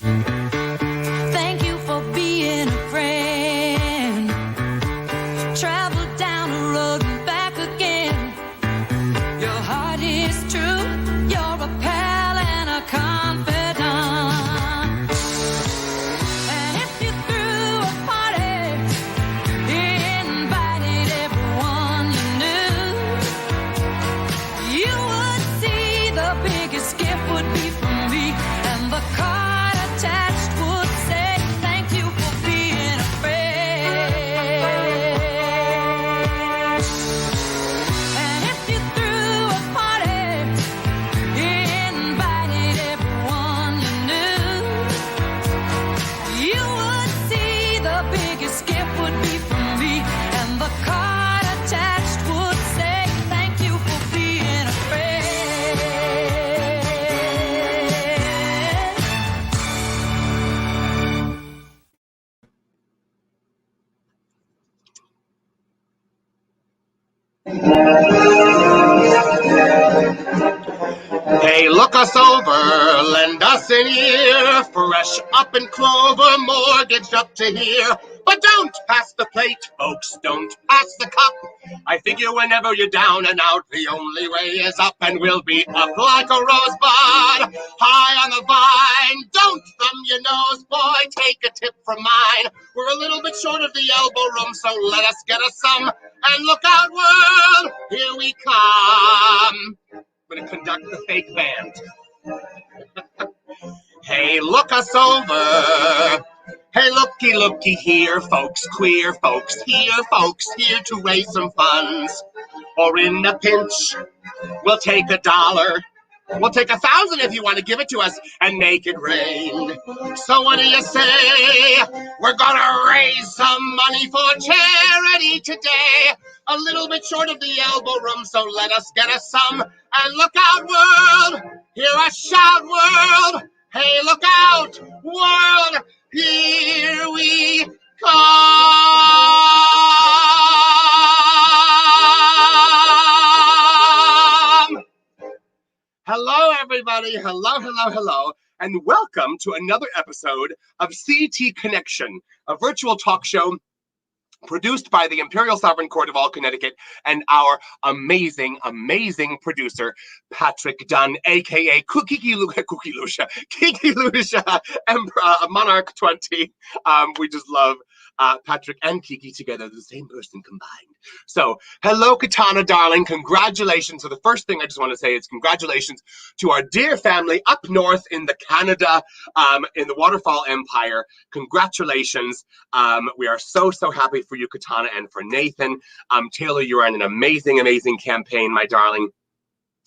Thank you for being a friend. Travel down the road and back again. Your heart is true. You're a pal and a confidant. And if you threw a party, invited everyone you knew, you would see the biggest gift would be from me, and the card attached would say, thank you for being a friend. And if you threw a party, invited everyone you knew, you would see the biggest gift would be from me, and the card attached would say, thank you for being a friend. Hey, look us over, lend us an ear, fresh up in clover, mortgaged up to here. But don't pass the plate, folks, don't pass the cup. I figure whenever you're down and out, the only way is up, and we'll be up like a rosebud, high on the vine. Don't thumb your nose, boy, take a tip from mine. We're a little bit short of the elbow room, so let us get us some. And look out, world, here we come. I'm going to conduct the fake band. Hey, look us over. Hey, looky here, folks, queer folks, here to raise some funds. Or in a pinch, we'll take $1. We'll take 1,000 if you want to give it to us and make it rain. So what do you say? We're gonna raise some money for charity today. A little bit short of the elbow room, so let us get us some. And look out, world! Hear us shout, world! Hey, look out, world! Here we come! Hello, everybody. Hello. And welcome to another episode of CT Connection, a virtual talk show produced by the Imperial Sovereign Court of all Connecticut and our amazing producer, Patrick Dunn, a.k.a. Kiki Lucia, Monarch 20. We just love Patrick and Kiki together, the same person combined. So, hello, Katana, darling. Congratulations. So the first thing I just want to say is congratulations to our dear family up north in the Canada, in the Waterfall Empire. Congratulations. We are so happy for you, Katana, and for Nathan. Taylor, you are in an amazing campaign, my darling.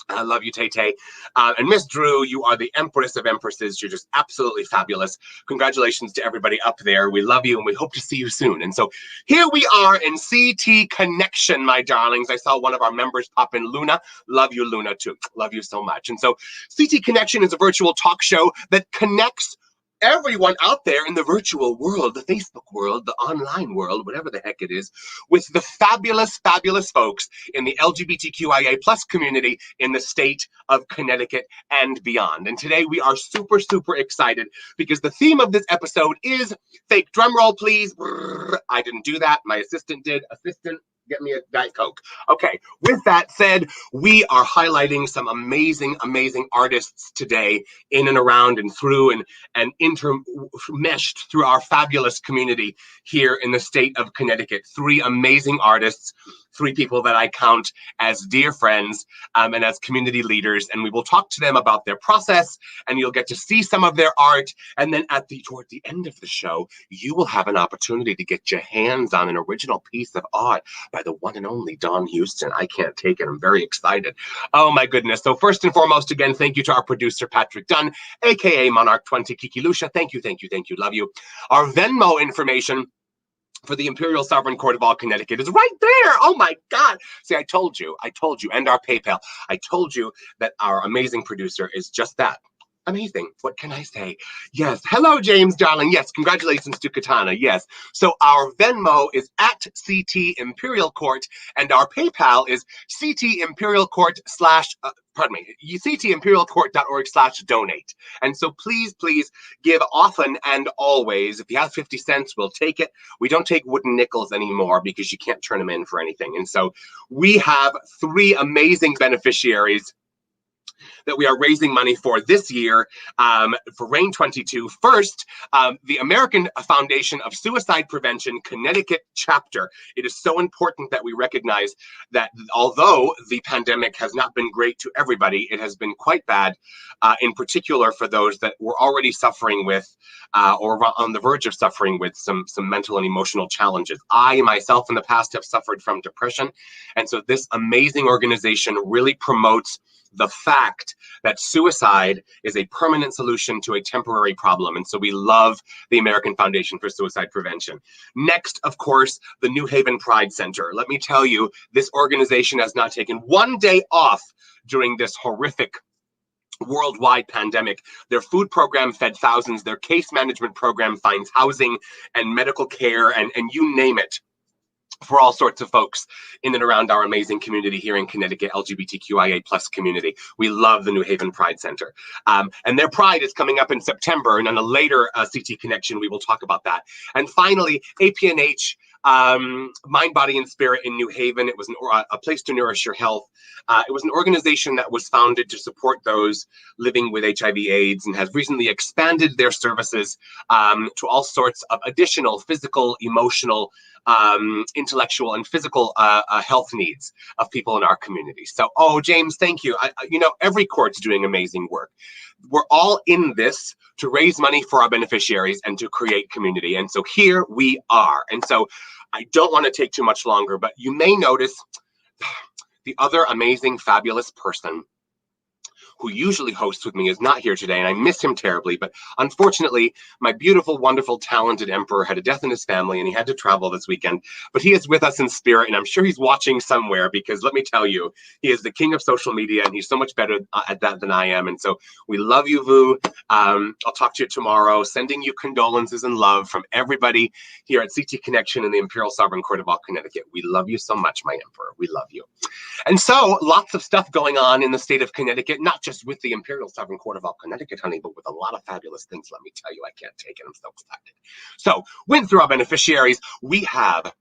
I love you, Tay-Tay. And Miss Drew, you are the Empress of Empresses. You're just absolutely fabulous. Congratulations to everybody up there. We love you, and we hope to see you soon. And so here we are in CT Connection, my darlings. I saw one of our members pop in, Luna. Love you, Luna, too. Love you so much. And so CT Connection is a virtual talk show that connects everyone out there in the virtual world, the Facebook world, the online world, whatever the heck it is, with the fabulous folks in the LGBTQIA plus community in the state of Connecticut and beyond. And today we are super excited because the theme of this episode is, fake drum roll please. I didn't do that, my assistant did. Assistant, get me a Diet Coke. Okay, with that said, we are highlighting some amazing artists today in and around and through and intermeshed through our fabulous community here in the state of Connecticut. 3 amazing artists, 3 people that I count as dear friends and as community leaders, and we will talk to them about their process, and you'll get to see some of their art, and then toward the end of the show, you will have an opportunity to get your hands on an original piece of art by the one and only Dawn Houston. I can't take it. I'm very excited. Oh my goodness. So first and foremost, again, thank you to our producer, Patrick Dunn, aka Monarch 20, Kiki Lucia. Thank you. Love you. Our Venmo information for the Imperial Sovereign Court of all Connecticut is right there. Oh my God. See, I told you, and our PayPal. I told you that our amazing producer is just that. Amazing. What can I say? Yes. Hello, James, darling. Yes. Congratulations to Katana. Yes. So our Venmo is at CT Imperial Court, and our PayPal is ctimperialcourt slash, ctimperialcourt.org/donate. And so please, please give often and always. If you have 50 cents, we'll take it. We don't take wooden nickels anymore because you can't turn them in for anything. And so we have 3 amazing beneficiaries that we are raising money for this year for RAIN 22. First, the American Foundation of Suicide Prevention, Connecticut chapter. It is so important that we recognize that although the pandemic has not been great to everybody, it has been quite bad, in particular for those that were already suffering with or on the verge of suffering with some mental and emotional challenges. I myself in the past have suffered from depression. And so this amazing organization really promotes the fact that suicide is a permanent solution to a temporary problem. And so we love the American Foundation for Suicide Prevention. Next, of course, the New Haven Pride Center. Let me tell you, this organization has not taken one day off during this horrific worldwide pandemic. Their food program fed thousands. Their case management program finds housing and medical care and you name it, for all sorts of folks in and around our amazing community here in Connecticut, LGBTQIA plus community. We love the New Haven Pride Center. And their Pride is coming up in September, and on a later CT Connection, we will talk about that. And finally, APNH, Mind, Body, and Spirit in New Haven. It was a place to nourish your health. It was an organization that was founded to support those living with HIV/AIDS and has recently expanded their services to all sorts of additional physical, emotional, intellectual, and physical health needs of people in our community. So, James, thank you. Every court's doing amazing work. We're all in this to raise money for our beneficiaries and to create community. And so here we are. And so I don't want to take too much longer, but you may notice the other amazing, fabulous person who usually hosts with me is not here today, and I miss him terribly. But unfortunately, my beautiful, wonderful, talented emperor had a death in his family, and he had to travel this weekend. But he is with us in spirit, and I'm sure he's watching somewhere, because let me tell you, he is the king of social media, and he's so much better at that than I am. And so we love you, Vu. I'll talk to you tomorrow, sending you condolences and love from everybody here at CT Connection in the Imperial Sovereign Court of all Connecticut. We love you so much, my emperor. We love you. And so lots of stuff going on in the state of Connecticut, not just with the Imperial Sovereign Court of all Connecticut, honey, but with a lot of fabulous things. Let me tell you, I can't take it. I'm so excited. So, win through our beneficiaries, we have,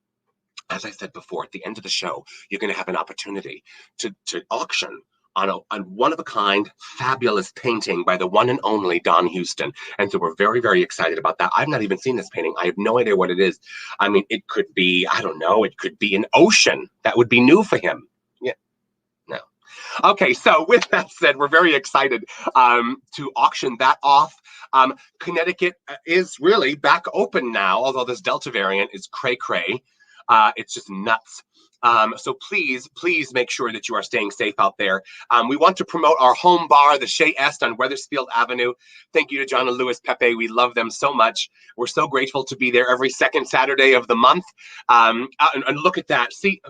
as I said before, at the end of the show, you're going to have an opportunity to auction on a one-of-a-kind, fabulous painting by the one and only Don Houston. And so we're very, very excited about that. I've not even seen this painting. I have no idea what it is. I mean, it could be, I don't know, it could be an ocean. That would be new for him. Yeah, no. Okay, so with that said, we're very excited to auction that off. Connecticut is really back open now, although this Delta variant is cray-cray. It's just nuts. So please make sure that you are staying safe out there. We want to promote our home bar, the Chez Est on Weathersfield Avenue. Thank you to John and Louis Pepe. We love them so much. We're so grateful to be there every second Saturday of the month. And look at that. See,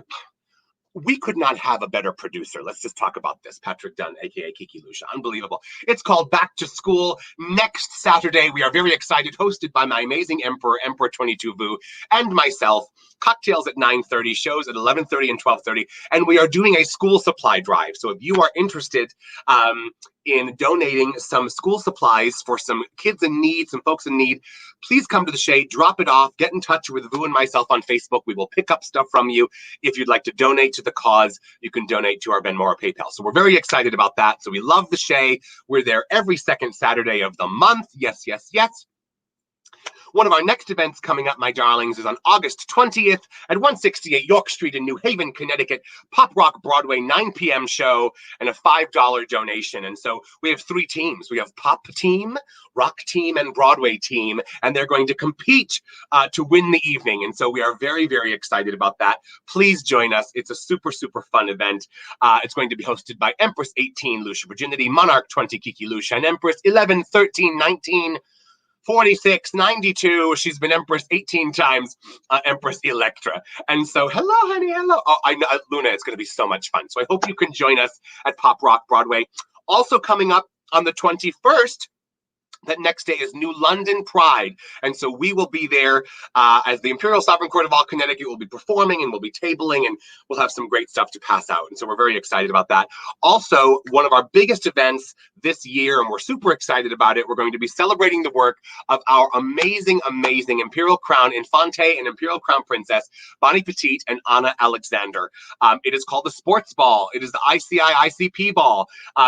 we could not have a better producer. Let's just talk about this. Patrick Dunn, aka Kiki Lucia. Unbelievable. It's called Back to School next Saturday. We are very excited, hosted by my amazing emperor, Emperor 22 Vu, and myself. Cocktails at 9:30, shows at 11:30 and 12:30, and we are doing a school supply drive. So if you are interested in donating some school supplies for some kids in need, some folks in need, please come to the Shade, drop it off, get in touch with Vu and myself on Facebook. We will pick up stuff from you. If you'd like to donate to the cause, you can donate to our Venmo or PayPal. So we're very excited about that. So we love the Shade. We're there every second Saturday of the month. Yes, yes, yes. One of our next events coming up, my darlings, is on August 20th at 168 York Street in New Haven, Connecticut. Pop Rock Broadway, 9 p.m. show and a $5 donation. And so we have 3 teams. We have Pop Team, Rock Team, and Broadway Team, and they're going to compete to win the evening. And so we are very, very excited about that. Please join us. It's a super, super fun event. It's going to be hosted by Empress 18, Lucia Virginity, Monarch 20, Kiki Lucia, and Empress 11, 13, 19, 46, 92. She's been Empress 18 times, Empress Electra. And so, hello, honey, hello. Oh, I know, Luna, it's going to be so much fun. So I hope you can join us at Pop Rock Broadway. Also coming up On the 21st, that next day is New London Pride. And so we will be there as the Imperial Sovereign Court of all Connecticut will be performing, and we'll be tabling, and we'll have some great stuff to pass out. And so we're very excited about that. Also, one of our biggest events this year, and we're super excited about it, we're going to be celebrating the work of our amazing, amazing Imperial Crown Infante and Imperial Crown Princess, Bonnie Petite and Anna Alexander. It is called the Sports Ball. It is the ICI ICP Ball.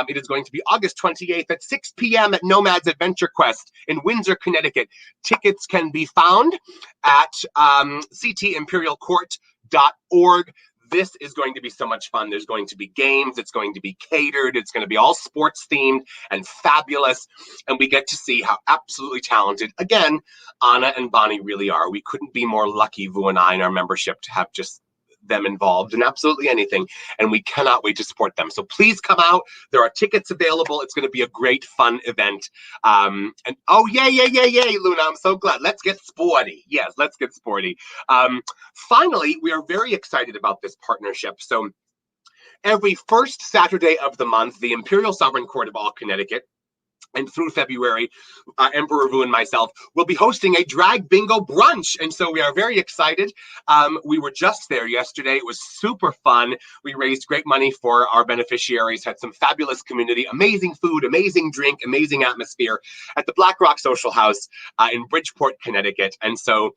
It is going to be August 28th at 6 p.m. at Nomad's Adventure Quest in Windsor, Connecticut. Tickets can be found at ctimperialcourt.org. This is going to be so much fun. There's going to be games. It's going to be catered. It's going to be all sports themed and fabulous. And we get to see how absolutely talented, again, Anna and Bonnie really are. We couldn't be more lucky, Vu and I, in our membership to have just them involved in absolutely anything, and we cannot wait to support them. So please come out. There are tickets available. It's going to be a great, fun event. And oh, yay, Luna, I'm so glad. Let's get sporty. Yes, let's get sporty. Finally, we are very excited about this partnership. So every first Saturday of the month, the Imperial Sovereign Court of all Connecticut, and through February, Emperor Vu and myself will be hosting a drag bingo brunch. And so we are very excited. We were just there yesterday. It was super fun. We raised great money for our beneficiaries, had some fabulous community, amazing food, amazing drink, amazing atmosphere at the Black Rock Social House in Bridgeport, Connecticut. And so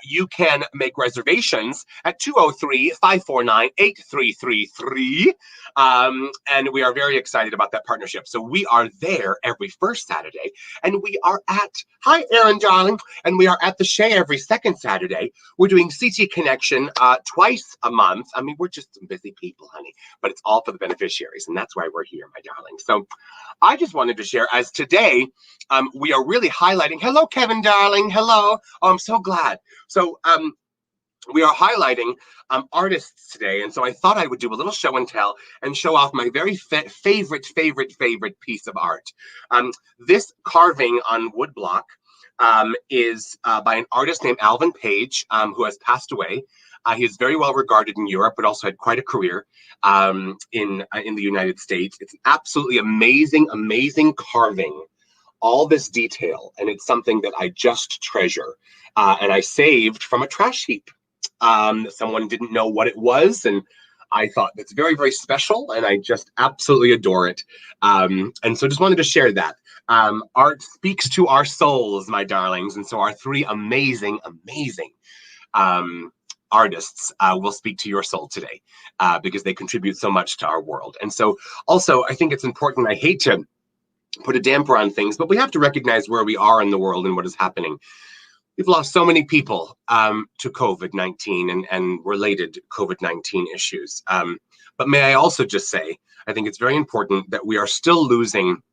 you can make reservations at 203-549-8333. And we are very excited about that partnership. So we are there every first Saturday, and we are at, hi Aaron darling, and we are at the Shea every second Saturday. We're doing CT Connection twice a month. I mean, we're just some busy people, honey, but it's all for the beneficiaries, and that's why we're here, my darling. So I just wanted to share, as today we are really highlighting, hello Kevin darling, hello, oh I'm so glad. So we are highlighting artists today, and so I thought I would do a little show and tell and show off my very favorite piece of art. This carving on woodblock is by an artist named Alvin Page, who has passed away. He is very well regarded in Europe, but also had quite a career in the United States. It's an absolutely amazing carving. All this detail, and it's something that I just treasure, and I saved from a trash heap. Someone didn't know what it was, and I thought that's very special, and I just absolutely adore it. And so just wanted to share that. Art speaks to our souls, my darlings, and so our three amazing artists will speak to your soul today because they contribute so much to our world. And so also I think it's important, I hate to put a damper on things, but we have to recognize where we are in the world and what is happening. We've lost so many people to COVID-19 and related COVID-19 issues. But may I also just say, I think it's very important that we are still losing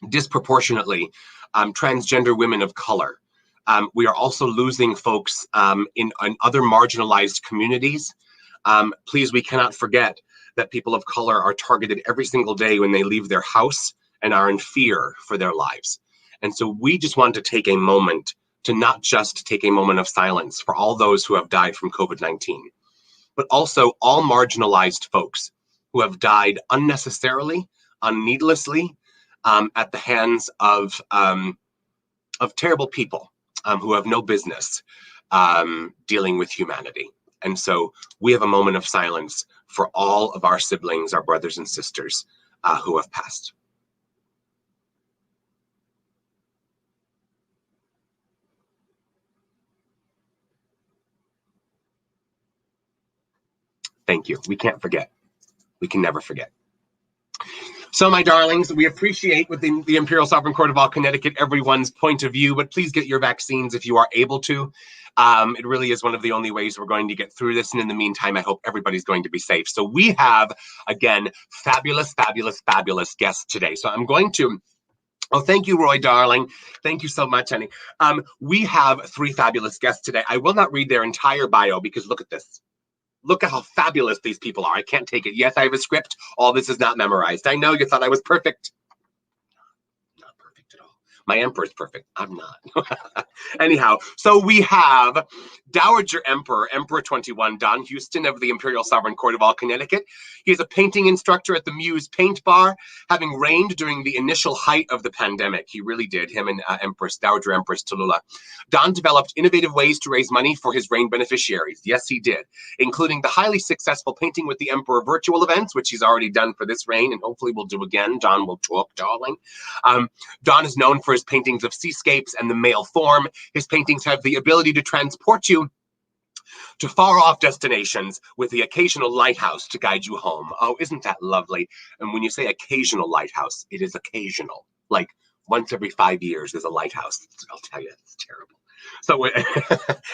disproportionately transgender women of color. We are also losing folks in other marginalized communities. Please, we cannot forget that people of color are targeted every single day when they leave their house and are in fear for their lives. And so we just want to take a moment to not just take a moment of silence for all those who have died from COVID-19, but also all marginalized folks who have died unnecessarily, needlessly, at the hands of terrible people who have no business dealing with humanity. And so we have a moment of silence for all of our siblings, our brothers and sisters who have passed. Thank you. We can't forget. We can never forget. So, my darlings, we appreciate within the Imperial Sovereign Court of all Connecticut everyone's point of view, but please get your vaccines if you are able to. It really is one of the only ways we're going to get through this. And in the meantime, I hope everybody's going to be safe. So we have, again, fabulous guests today. So I'm going to... Oh, thank you, Roy, darling. Thank you so much, honey. We have three fabulous guests today. I will not read their entire bio because look at this. Look at how fabulous these people are. I can't take it. Yes, I have a script. All this is not memorized. I know you thought I was perfect. Not perfect at all. My emperor's perfect. I'm not. Anyhow, so we have Dowager Emperor, Emperor 21, Don Houston of the Imperial Sovereign Court of all Connecticut. He is a painting instructor at the Muse Paint Bar, having reigned during the initial height of the pandemic. He really did, him and Dowager Empress Tallulah. Don developed innovative ways to raise money for his reign beneficiaries. Yes, he did, including the highly successful Painting with the Emperor virtual events, which he's already done for this reign, and hopefully will do again. Don will talk, darling. Don is known for his paintings of seascapes and the male form. His paintings have the ability to transport you to far-off destinations with the occasional lighthouse to guide you home. Oh, isn't that lovely? And when you say occasional lighthouse, it is occasional. Like once every 5 years, there's a lighthouse. I'll tell you, it's terrible. So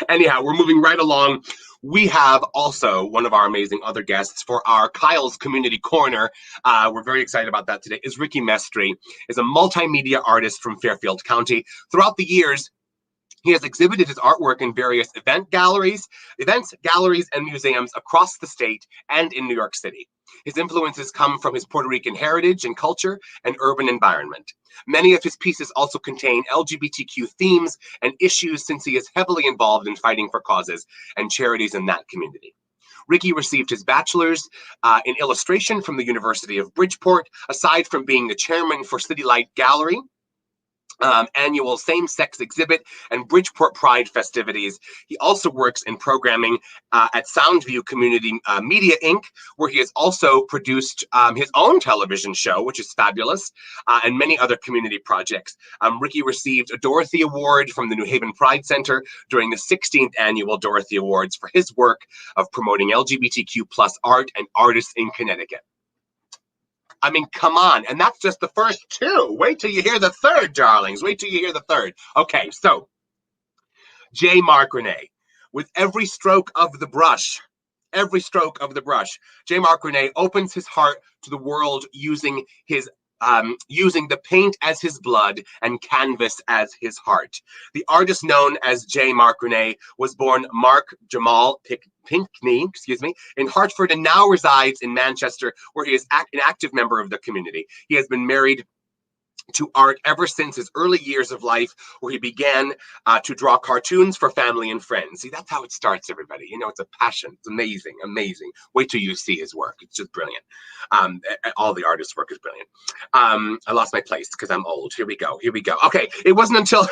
anyhow, we're moving right along. We have also one of our amazing other guests for our Kyle's Community Corner. We're very excited about that today. Is Ricky Mestri, is a multimedia artist from Fairfield County. Throughout the years, he has exhibited his artwork in various events, galleries, and museums across the state and in New York City. His influences come from his Puerto Rican heritage and culture and urban environment. Many of his pieces also contain LGBTQ themes and issues, since he is heavily involved in fighting for causes and charities in that community. Ricky received his bachelor's in illustration from the University of Bridgeport. Aside from being the chairman for City Light Gallery, annual same-sex exhibit, and Bridgeport Pride festivities, he also works in programming at Soundview Community Media Inc., where he has also produced his own television show, which is fabulous, and many other community projects. Ricky received a Dorothy Award from the New Haven Pride Center during the 16th annual Dorothy Awards for his work of promoting LGBTQ plus art and artists in Connecticut. I mean, come on. And that's just the first two. Wait till you hear the third, darlings. Wait till you hear the third. Okay, so J. Mark Renee, with every stroke of the brush, J. Mark Renee opens his heart to the world using the paint as his blood and canvas as his heart. The artist known as J. Mark Renee was born Mark Jamal Pinkney, in Hartford, and now resides in Manchester, where he is an active member of the community. He has been married to art ever since his early years of life, where he began to draw cartoons for family and friends. See, that's how it starts, everybody. You know, it's a passion. It's amazing, amazing. Wait till you see his work. It's just brilliant. All the artist's work is brilliant. I lost my place because I'm old. Here we go. Okay, it wasn't until...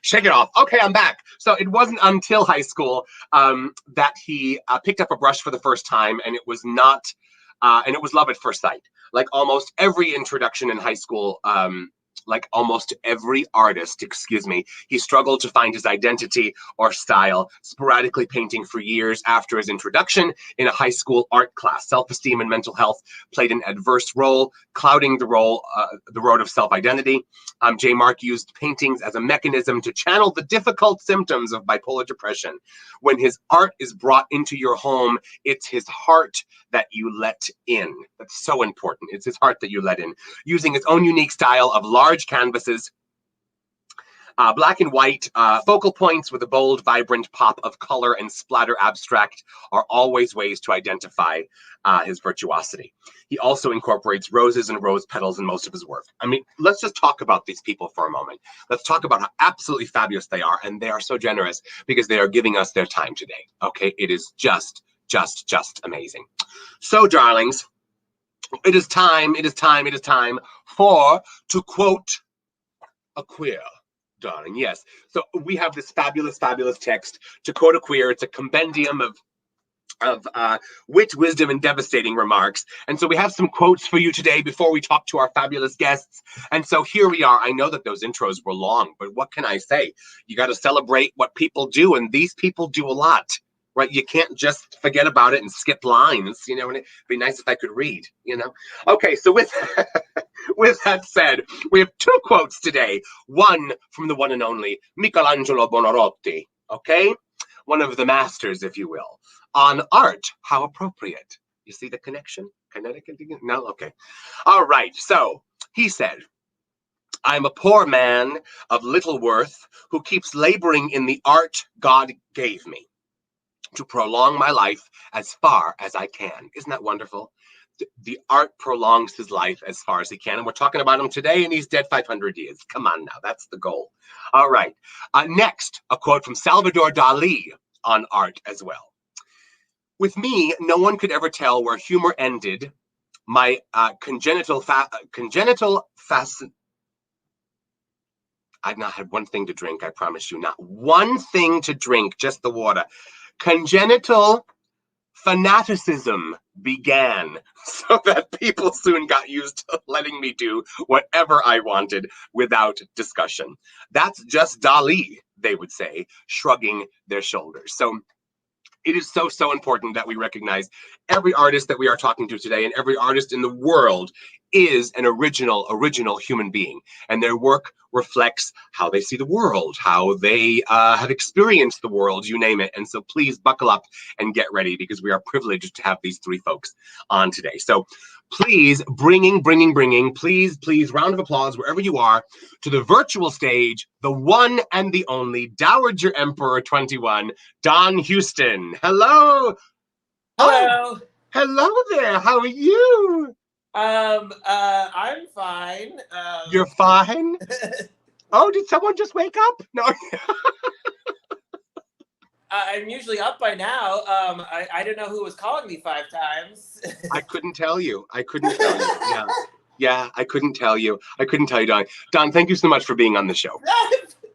Shake it off. Okay, I'm back. So it wasn't until high school that he picked up a brush for the first time, and it was not... and it was love at first sight. Like almost every introduction in high school, like almost every artist, he struggled to find his identity or style, sporadically painting for years after his introduction in a high school art class. Self-esteem and mental health played an adverse role, clouding the road of self-identity. J. Mark used paintings as a mechanism to channel the difficult symptoms of bipolar depression. When his art is brought into your home, it's his heart that you let in. That's so important. It's his heart that you let in. Using his own unique style of large canvases, black and white focal points with a bold, vibrant pop of color and splatter abstract are always ways to identify his virtuosity. He also incorporates roses and rose petals in most of his work. I mean, let's just talk about these people for a moment. Let's talk about how absolutely fabulous they are, and they are so generous because they are giving us their time today. Okay, it is just amazing. So, darlings, it is time for To Quote a Queer, darling. Yes. So we have this fabulous text, To Quote a Queer. It's a compendium of wit, wisdom, and devastating remarks. And so we have some quotes for you today before we talk to our fabulous guests. And so here we are. I know that those intros were long, but what can I say? You got to celebrate what people do, and these people do a lot. Right? You can't just forget about it and skip lines, you know, and it'd be nice if I could read, you know? Okay, so with that said, we have two quotes today. One from the one and only Michelangelo Buonarroti, okay? One of the masters, if you will. On art, how appropriate. You see the connection? Connecticut? No? Okay. All right, so he said, I'm a poor man of little worth who keeps laboring in the art God gave me to prolong my life as far as I can. Isn't that wonderful? The art prolongs his life as far as he can. And we're talking about him today, and he's dead 500 years. Come on now, that's the goal. All right. Next, a quote from Salvador Dali on art as well. With me, no one could ever tell where humor ended. My congenital fascination. I've not had one thing to drink, I promise you. Not one thing to drink, just the water. Congenital fanaticism began, so that people soon got used to letting me do whatever I wanted without discussion. That's just Dali, they would say, shrugging their shoulders. So it is so important that we recognize every artist that we are talking to today, and every artist in the world is an original human being, and their work reflects how they see the world, how they have experienced the world, you name it. And so please buckle up and get ready, because we are privileged to have these three folks on today. So please bringing, please, round of applause wherever you are, to the virtual stage, the one and the only Dowager Emperor 21, Don Houston. Hello. Hello. Hello there. How are you? I'm fine. You're fine? Oh, did someone just wake up? No. I'm usually up by now. I didn't know who was calling me 5 times. I couldn't tell you. I couldn't tell you. Yeah. Yeah, I couldn't tell you. I couldn't tell you, Don. Don, thank you so much for being on the show.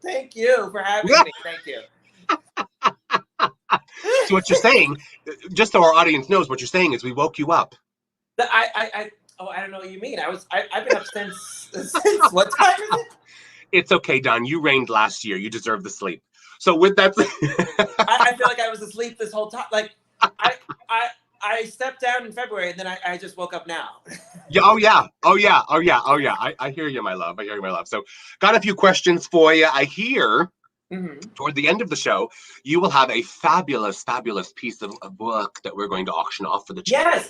Thank you for having me. Thank you. So what you're saying, just so our audience knows, what you're saying is we woke you up. I don't know what you mean. I've been up since what time is it? It's okay, Don. You reigned last year. You deserve the sleep. So with that, I feel like I was asleep this whole time. Like I stepped down in February, and then I just woke up now. Yeah. Oh yeah. I hear you, my love. So got a few questions for you. I hear toward the end of the show, you will have a fabulous piece of work that we're going to auction off for the channel. Yes,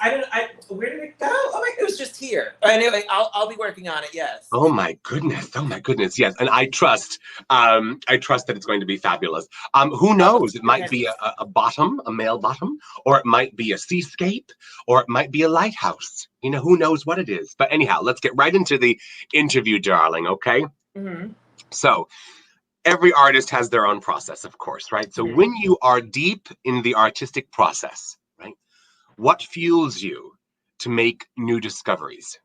where did it go? Oh my, it was just here. Anyway, I'll be working on it. Yes. Oh my goodness. Yes, and I trust that it's going to be fabulous. Who knows? It might be a bottom, a male bottom, or it might be a seascape, or it might be a lighthouse. You know, who knows what it is? But anyhow, let's get right into the interview, darling. Okay. So. Every artist has their own process, of course, right? So when you are deep in the artistic process, right, what fuels you to make new discoveries?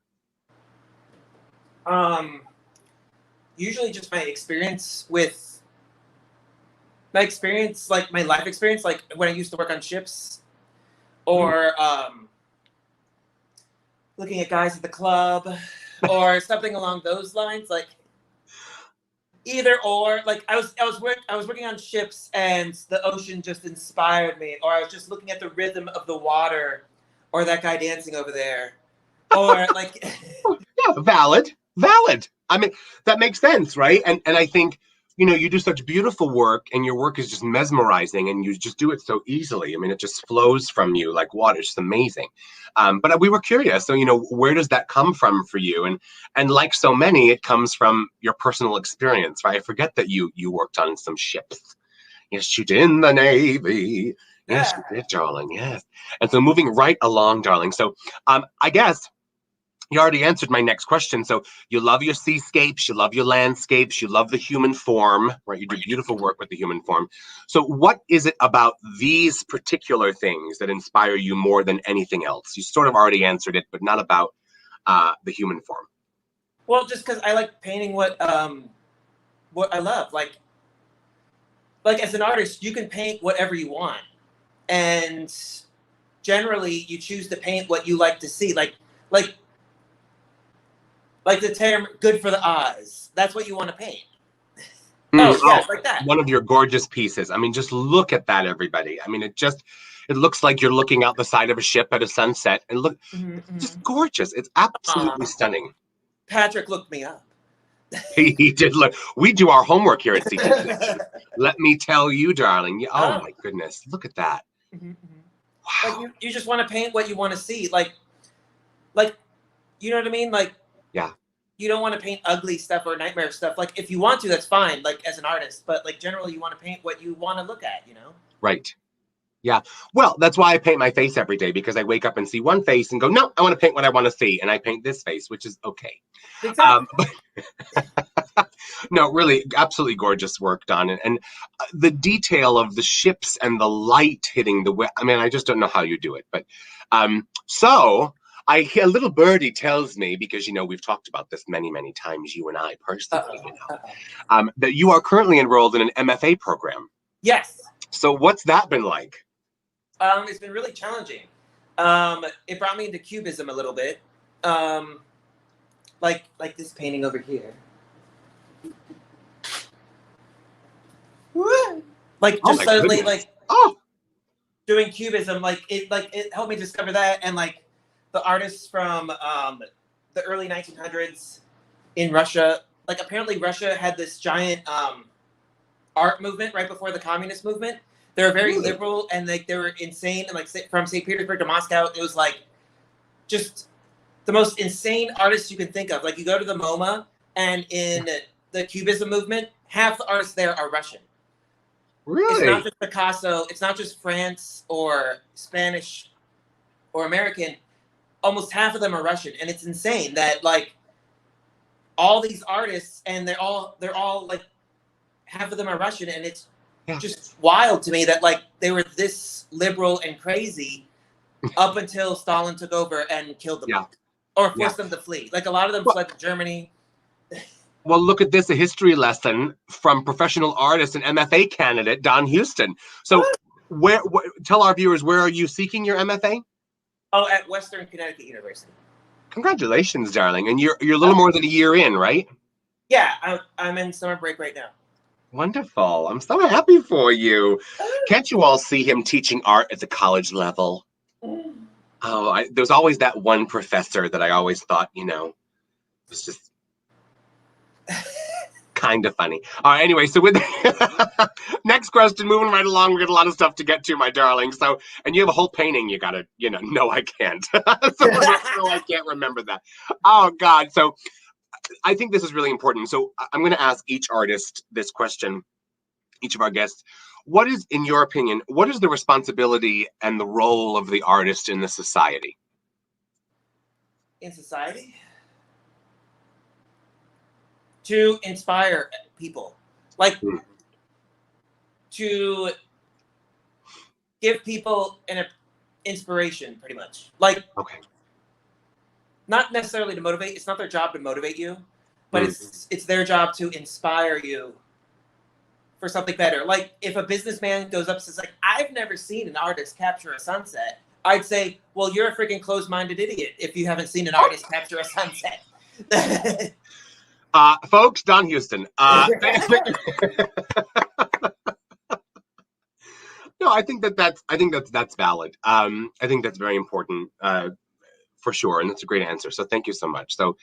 Usually just my experience, like my life experience, like when I used to work on ships, or looking at guys at the club, or something along those lines, like. Either or, like I was working on ships, and the ocean just inspired me, or I was just looking at the rhythm of the water, or that guy dancing over there, or like. Yeah, valid. I mean, that makes sense, right? And I think, you know, you do such beautiful work, and your work is just mesmerizing, and you just do it so easily. I mean, it just flows from you like water. It's just amazing. But we were curious. So, you know, where does that come from for you? And like so many, it comes from your personal experience, right? I forget that you worked on some ships. Yes, you did, in the Navy. Yes, you did, darling. Yes. And so moving right along, darling. So I guess you already answered my next question. So you love your seascapes, you love your landscapes, you love the human form, right? You do beautiful work with the human form. So what is it about these particular things that inspire you more than anything else? You sort of already answered it, but not about the human form. Well, just because I like painting what I love. Like as an artist, you can paint whatever you want, and generally you choose to paint what you like to see. Like the term "good for the eyes." That's what you want to paint. Like that. One of your gorgeous pieces. I mean, just look at that, everybody. I mean, it looks like you're looking out the side of a ship at a sunset, and look, just gorgeous. It's absolutely stunning. Patrick looked me up. He did look. We do our homework here at CTV. Let me tell you, darling. Oh my goodness, look at that. Wow. Like you just want to paint what you want to see. Like, you know what I mean? Like, yeah. You don't want to paint ugly stuff or nightmare stuff. Like, if you want to, that's fine. Like, as an artist, but like generally, you want to paint what you want to look at. You know? Right. Yeah. Well, that's why I paint my face every day, because I wake up and see one face and go, no, I want to paint what I want to see. And I paint this face, which is okay. Exactly. But no, really, absolutely gorgeous work done. And the detail of the ships and the light hitting the, I mean, I just don't know how you do it. But so a little birdie tells me, because, you know, we've talked about this many, many times, you and I personally, you know, that you are currently enrolled in an MFA program. Yes. So what's that been like? It's been really challenging. It brought me into cubism a little bit. Like this painting over here. Like just suddenly goodness. like doing cubism, like it helped me discover that, and like the artists from the early 1900s in Russia. Like apparently Russia had this giant art movement right before the communist movement. They were very liberal, and like they were insane. And like from St. Petersburg to Moscow, it was like just the most insane artists you can think of. Like you go to the MoMA, and in the Cubism movement, half the artists there are Russian. Really? It's not just Picasso. It's not just France or Spanish or American. Almost half of them are Russian, and it's insane that like all these artists, and they're all like half of them are Russian, and it's just wild to me that like they were this liberal and crazy up until Stalin took over and killed them or forced them to flee. Like a lot of them fled to Germany. Well, look at this, a history lesson from professional artist and MFA candidate Don Houston. So tell our viewers, where are you seeking your MFA? Oh, at Western Connecticut University. Congratulations, darling. And you're a little more than a year in, right? Yeah, I'm in summer break right now. Wonderful. I'm so happy for you. Can't you all see him teaching art at the college level? Oh, there's always that one professor that I always thought, you know, was just kind of funny. All right, anyway, so with next question, moving right along, we got a lot of stuff to get to, my darling. So, and you have a whole painting you gotta, you know, no, I can't. So, no, I can't remember that. Oh, God. So, I think this is really important. So I'm going to ask each artist this question, each of our guests. What is, in your opinion, what is the responsibility and the role of the artist in the society? In society? To inspire people. Like, to give people an inspiration, pretty much. Like, not necessarily to motivate. It's not their job to motivate you, but it's their job to inspire you for something better. Like if a businessman goes up and says, like, I've never seen an artist capture a sunset, I'd say, well, you're a freaking closed-minded idiot if you haven't seen an artist capture a sunset. Folks, Don Houston. No, I think that's valid. I think that's very important. For sure, and that's a great answer. So thank you so much. So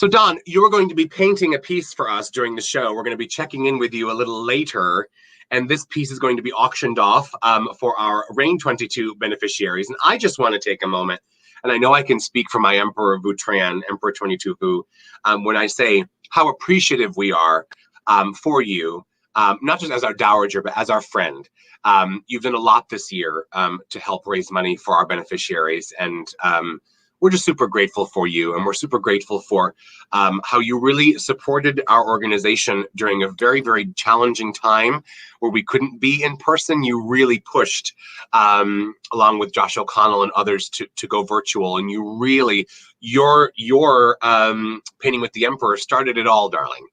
Don, you're going to be painting a piece for us during the show. We're going to be checking in with you a little later, and this piece is going to be auctioned off for our Reign 22 beneficiaries. And I just want to take a moment, and I know I can speak for my Emperor Vu Tran, Emperor 22 Vu, when I say how appreciative we are for you, not just as our dowager, but as our friend. You've done a lot this year to help raise money for our beneficiaries, and we're just super grateful for you, and we're super grateful for how you really supported our organization during a very, very challenging time where we couldn't be in person. You really pushed, along with Josh O'Connell and others, to go virtual, and you really, your Painting with the Emperor started it all, darling.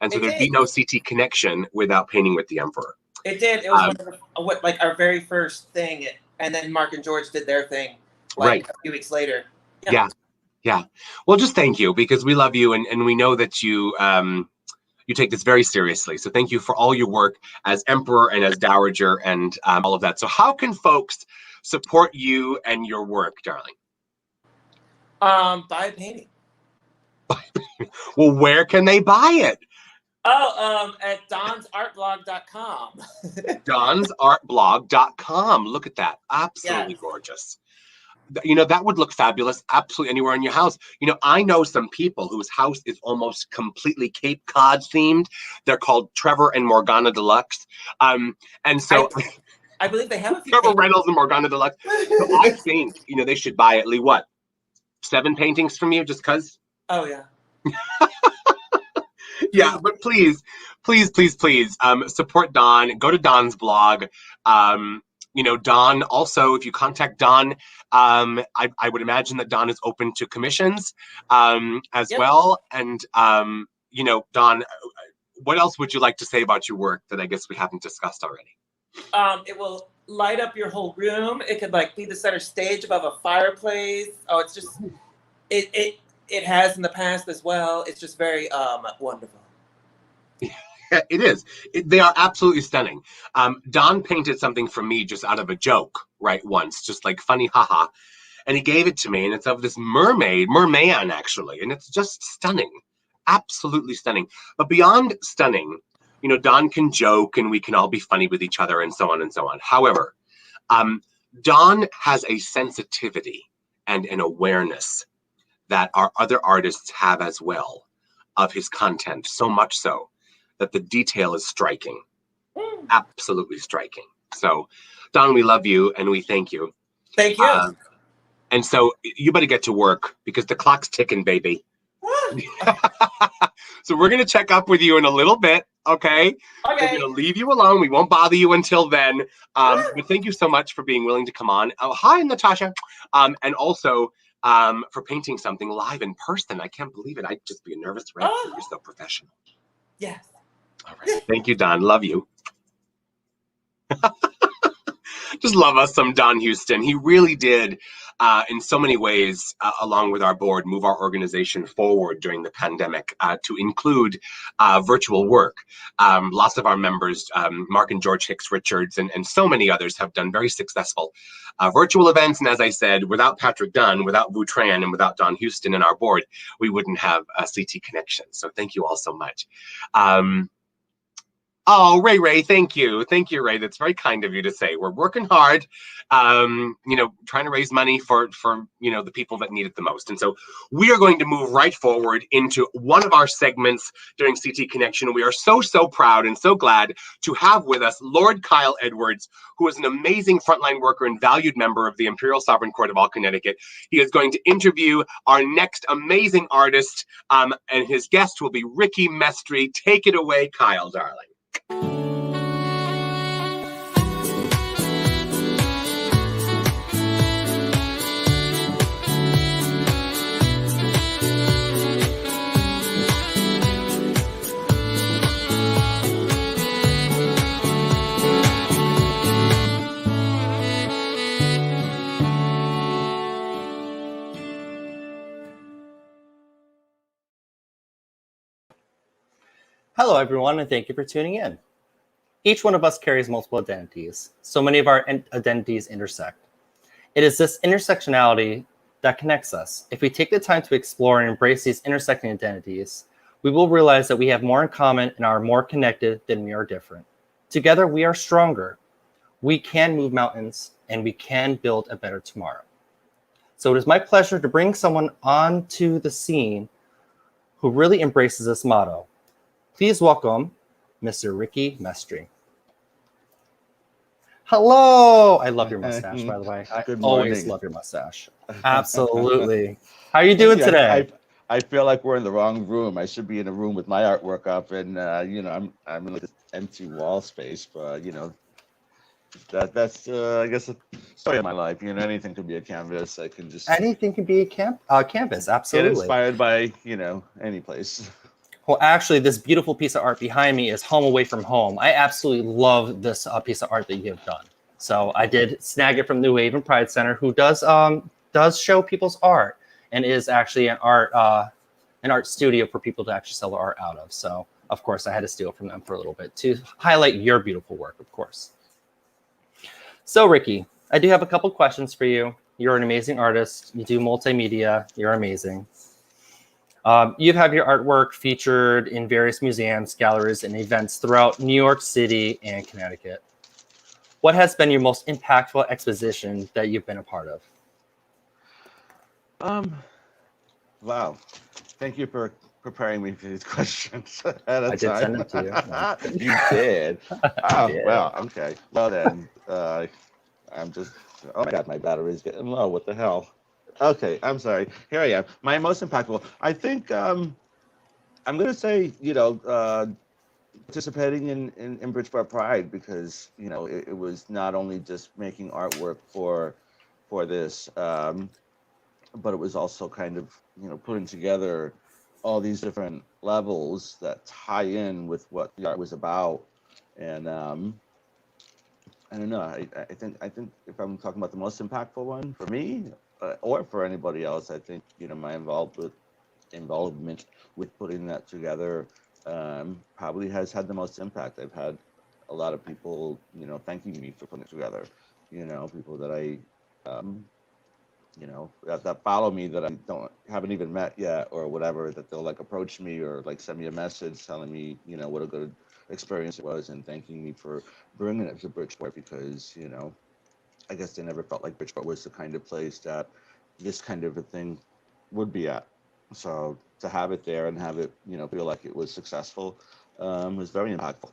And so there'd be no CT connection without Painting with the Emperor. It did. It was like our very first thing, and then Mark and George did their thing, like a few weeks later. Yeah. Well, just thank you, because we love you, and we know that you take this very seriously. So thank you for all your work as Emperor and as Dowager and all of that. So how can folks support you and your work, darling? Buy a painting. Well, where can they buy it? Oh, at donsartblog.com. donsartblog.com. Look at that. Absolutely gorgeous. You know, that would look fabulous absolutely anywhere in your house. You know, I know some people whose house is almost completely Cape Cod themed. They're called Trevor and Morgana Deluxe. And so I believe they have a few. Trevor Reynolds and Morgana Deluxe. So I think, they should buy at least, what, 7 paintings from you just because? Oh, yeah. Yeah, but please support Don. Go to Don's blog. Don also, if you contact Don, I would imagine that Don is open to commissions as well. And Don, what else would you like to say about your work that I guess we haven't discussed already? It will light up your whole room. It could be the center stage above a fireplace. Oh, it's just it has in the past as well. It's just very wonderful. It is. They are absolutely stunning. Don painted something for me just out of a joke, right? Once, just like funny, haha. And he gave it to me, and it's of this merman actually, and it's just stunning, absolutely stunning. But beyond stunning, Don can joke, and we can all be funny with each other, and so on and so on. However, Don has a sensitivity and an awareness that our other artists have as well of his content, so much so that the detail is striking, absolutely striking. So, Don, we love you and we thank you. Thank you. And so you better get to work because the clock's ticking, baby. So we're going to check up with you in a little bit, okay? We're going to leave you alone. We won't bother you until then. But thank you so much for being willing to come on. Oh, hi, Natasha. And also for painting something live in person. I can't believe it. I'd just be a nervous wreck. You're so professional. Yes. All right. Thank you, Don. Love you. Just love us some Don Houston. He really did, in so many ways, along with our board, move our organization forward during the pandemic to include virtual work. Lots of our members, Mark and George Hicks Richards, and so many others have done very successful virtual events. And as I said, without Patrick Dunn, without Vu Tran, and without Don Houston in our board, we wouldn't have a CT Connection. So thank you all so much. Oh, Ray, thank you. Thank you, Ray. That's very kind of you to say. We're working hard, trying to raise money for the people that need it the most. And so we are going to move right forward into one of our segments during CT Connection. We are so proud and so glad to have with us Lord Kyle Edwards, who is an amazing frontline worker and valued member of the Imperial Sovereign Court of all Connecticut. He is going to interview our next amazing artist, and his guest will be Ricky Mestry. Take it away, Kyle, darling. Hello, everyone, and thank you for tuning in. Each one of us carries multiple identities. So many of our identities intersect. It is this intersectionality that connects us. If we take the time to explore and embrace these intersecting identities, we will realize that we have more in common and are more connected than we are different. Together, we are stronger. We can move mountains, and we can build a better tomorrow. So it is my pleasure to bring someone onto the scene who really embraces this motto. Please welcome Mr. Ricky Mestry. Hello. I love your mustache, by the way. I always love your mustache. Absolutely. How are you doing today? I feel like we're in the wrong room. I should be in a room with my artwork up, and I'm in like this empty wall space. But that's I guess a story of my life. Anything can be a canvas. Anything can be a canvas. Absolutely. Get inspired by any place. Well, actually, this beautiful piece of art behind me is Home Away from Home. I absolutely love this piece of art that you have done. So I did snag it from New Haven Pride Center, who does show people's art and is actually an art studio for people to actually sell their art out of. So, of course, I had to steal from them for a little bit to highlight your beautiful work, of course. So, Ricky, I do have a couple questions for you. You're an amazing artist. You do multimedia. You're amazing. You have your artwork featured in various museums, galleries, and events throughout New York City and Connecticut. What has been your most impactful exposition that you've been a part of? Wow. Thank you for preparing me for these questions ahead of I did send time. them to you. No. You did. I Oh, did. well, okay. Well then, I'm just. Oh my God, my battery's getting low. What the hell? Okay, I'm sorry. Here I am. My most impactful. I think I'm gonna say, participating in Bridgeport Pride, because it was not only just making artwork for this, but it was also kind of putting together all these different levels that tie in with what the art was about. And I don't know. I think if I'm talking about the most impactful one for me, or for anybody else, I think my involvement with putting that together probably has had the most impact. I've had a lot of people thanking me for putting it together. People that I um, that follow me that I haven't even met yet, or whatever, that they'll like approach me or like send me a message telling me what a good experience it was, and thanking me for bringing it to Bridgeport, because I guess they never felt like Bridgeport was the kind of place that this kind of a thing would be at. So to have it there and have it feel like it was successful was very impactful.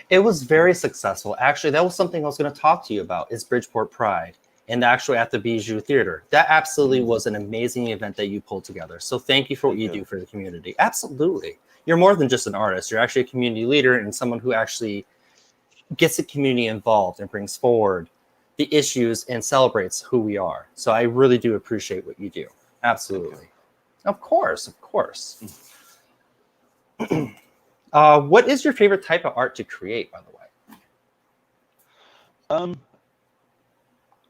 It was very successful. Actually, that was something I was going to talk to you about, is Bridgeport Pride, and actually at the Bijou Theater. That absolutely was an amazing event that you pulled together. So thank you for what you do for the community. Absolutely. You're more than just an artist. You're actually a community leader and someone who actually gets the community involved and brings forward the issues and celebrates who we are. So I really do appreciate what you do. Absolutely. Of course, of course. What is your favorite type of art to create, by the way?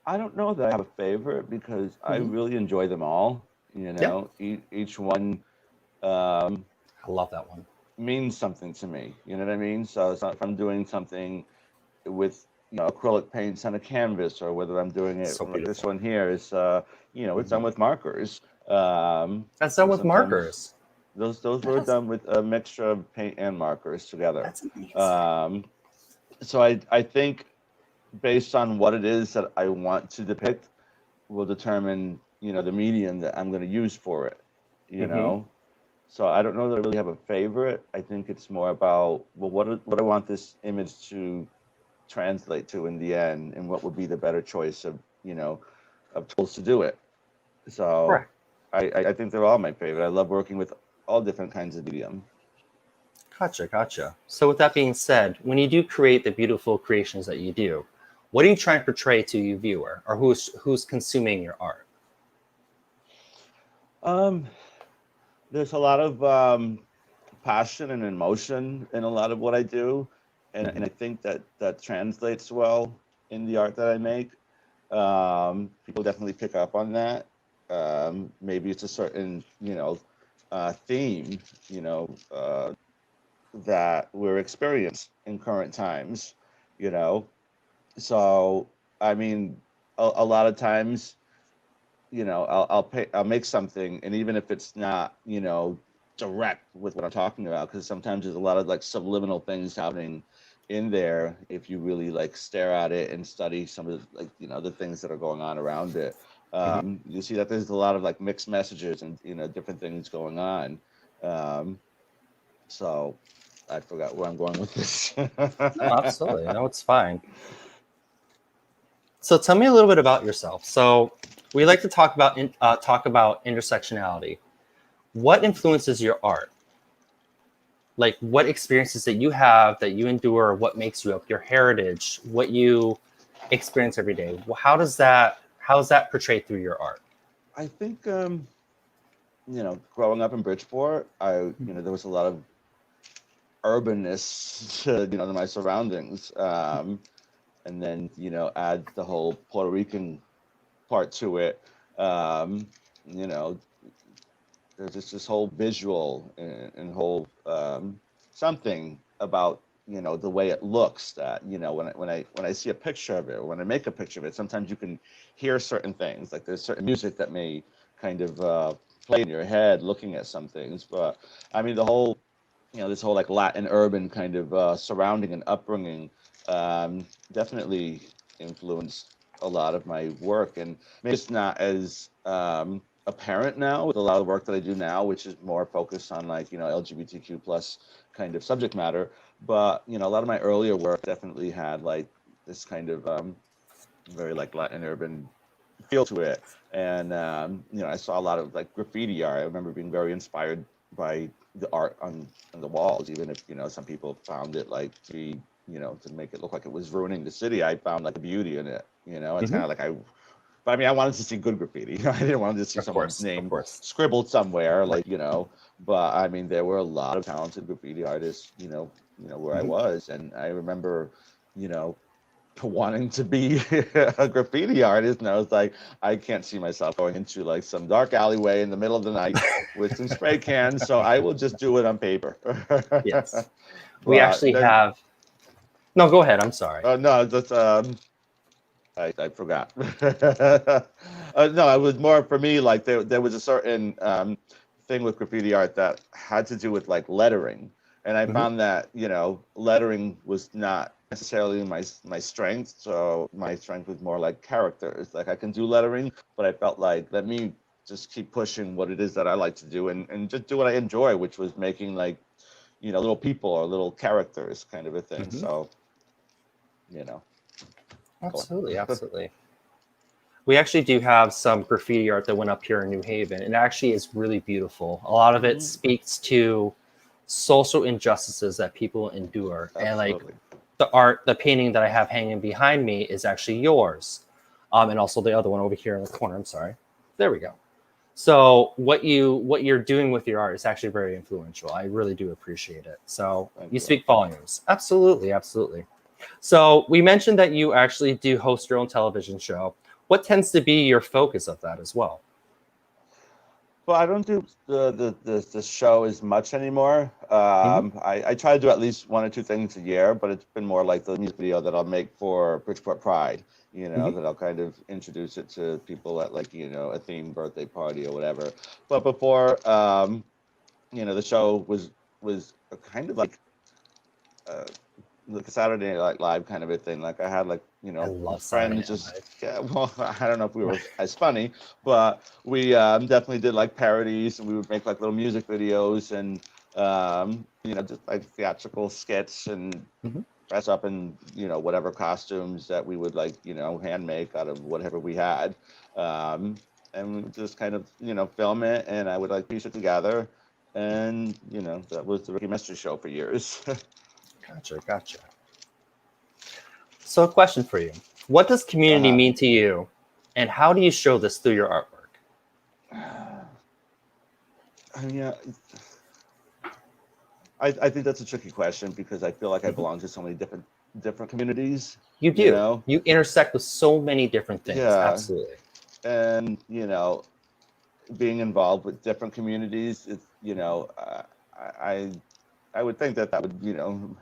I don't know that I have a favorite, because I really enjoy them all. Each one I love that one. means something to me. You know what I mean? So it's not if I'm doing something with acrylic paints on a canvas, or whether I'm doing it So like this beautiful. one here is it's done with markers. That's done with Sometimes markers. those were done with a mixture of paint and markers together. That's amazing. So I think, based on what it is that I want to depict, will determine the medium that I'm going to use for it. So I don't know that I really have a favorite. I think it's more about, well, what I want this image to translate to in the end, and what would be the better choice of of tools to do it. So Correct. I think they're all my favorite. I love working with all different kinds of medium. Gotcha. So with that being said, when you do create the beautiful creations that you do, what are you trying to portray to your viewer, or who's consuming your art? Um, there's a lot of passion and emotion in a lot of what I do, and I think that translates well in the art that I make. People definitely pick up on that. Maybe it's a certain theme, you know, uh, that we're experiencing in current times. You know, so I mean, a lot of times, I'll make something, and even if it's not direct with what I'm talking about, because sometimes there's a lot of like subliminal things happening in there if you really like stare at it and study some of the, like the things that are going on around it. You see that there's a lot of like mixed messages and different things going on. um, so I forgot where I'm going with this. No, absolutely. No, it's fine. So tell me a little bit about yourself. So we like to talk about intersectionality. What influences your art? Like what experiences that you have, that you endure, what makes you up, your heritage, what you experience every day. How is that portrayed through your art? I think growing up in Bridgeport, there was a lot of urbanness to my surroundings, and then add the whole Puerto Rican part to it. um, you know there's just this whole visual and whole something about the way it looks, that when I see a picture of it, or when I make a picture of it, sometimes you can hear certain things, like there's certain music that may kind of play in your head looking at some things. But I mean, the whole this whole like Latin urban kind of surrounding and upbringing definitely influenced a lot of my work. And maybe it's not as apparent now with a lot of the work that I do now, which is more focused on like, LGBTQ plus kind of subject matter. But, a lot of my earlier work definitely had like this kind of very like Latin urban feel to it. And, I saw a lot of like graffiti art. I remember being very inspired by the art on the walls, even if, some people found it like to be, to make it look like it was ruining the city. I found like the beauty in it, it's kind of like but I mean, I wanted to see good graffiti. I didn't want to see Of someone's course, of name course. scribbled somewhere, like, but I mean, there were a lot of talented graffiti artists, where I was. And I remember, wanting to be a graffiti artist. And I was like, I can't see myself going into like some dark alleyway in the middle of the night with some spray cans. So I will just do it on paper. Yes. We But actually then, have. No, go ahead. I'm sorry. no, that's I forgot. No, it was more for me like there was a certain thing with graffiti art that had to do with like lettering, and I found that lettering was not necessarily my strength. So my strength was more like characters. Like I can do lettering, but I felt like let me just keep pushing what it is that I like to do and just do what I enjoy, which was making like little people or little characters kind of a thing. So Absolutely, absolutely. We actually do have some graffiti art that went up here in New Haven, and actually is really beautiful. A lot of it speaks to social injustices that people endure. And like Absolutely. the painting that I have hanging behind me is actually yours. And also the other one over here in the corner. I'm sorry. There we go. So what you're doing with your art is actually very influential. I really do appreciate it. So Thank you you. speak volumes. Absolutely, absolutely. So we mentioned that you actually do host your own television show. What tends to be your focus of that as well? Well, I don't do the show as much anymore. I try to do at least one or two things a year, but it's been more like the music video that I'll make for Bridgeport Pride, that I'll kind of introduce it to people at like, a themed birthday party or whatever. But before, the show was a kind of like a Saturday Night Live kind of a thing. Like I had like, I love Saturday friends Night just, Live. yeah, well, I don't know if we were as funny, but we definitely did like parodies and we would make like little music videos and, just like theatrical skits and dress up in, whatever costumes that we would like, hand make out of whatever we had. And we would just kind of, film it and I would like piece it together. And, that was the Ricky Mystery Show for years. Gotcha. So a question for you. What does community mean to you? And how do you show this through your artwork? Yeah, I think that's a tricky question because I feel like I belong to so many different communities. You do. You intersect with so many different things. Yeah. Absolutely. And, being involved with different communities, it's, I would think that would,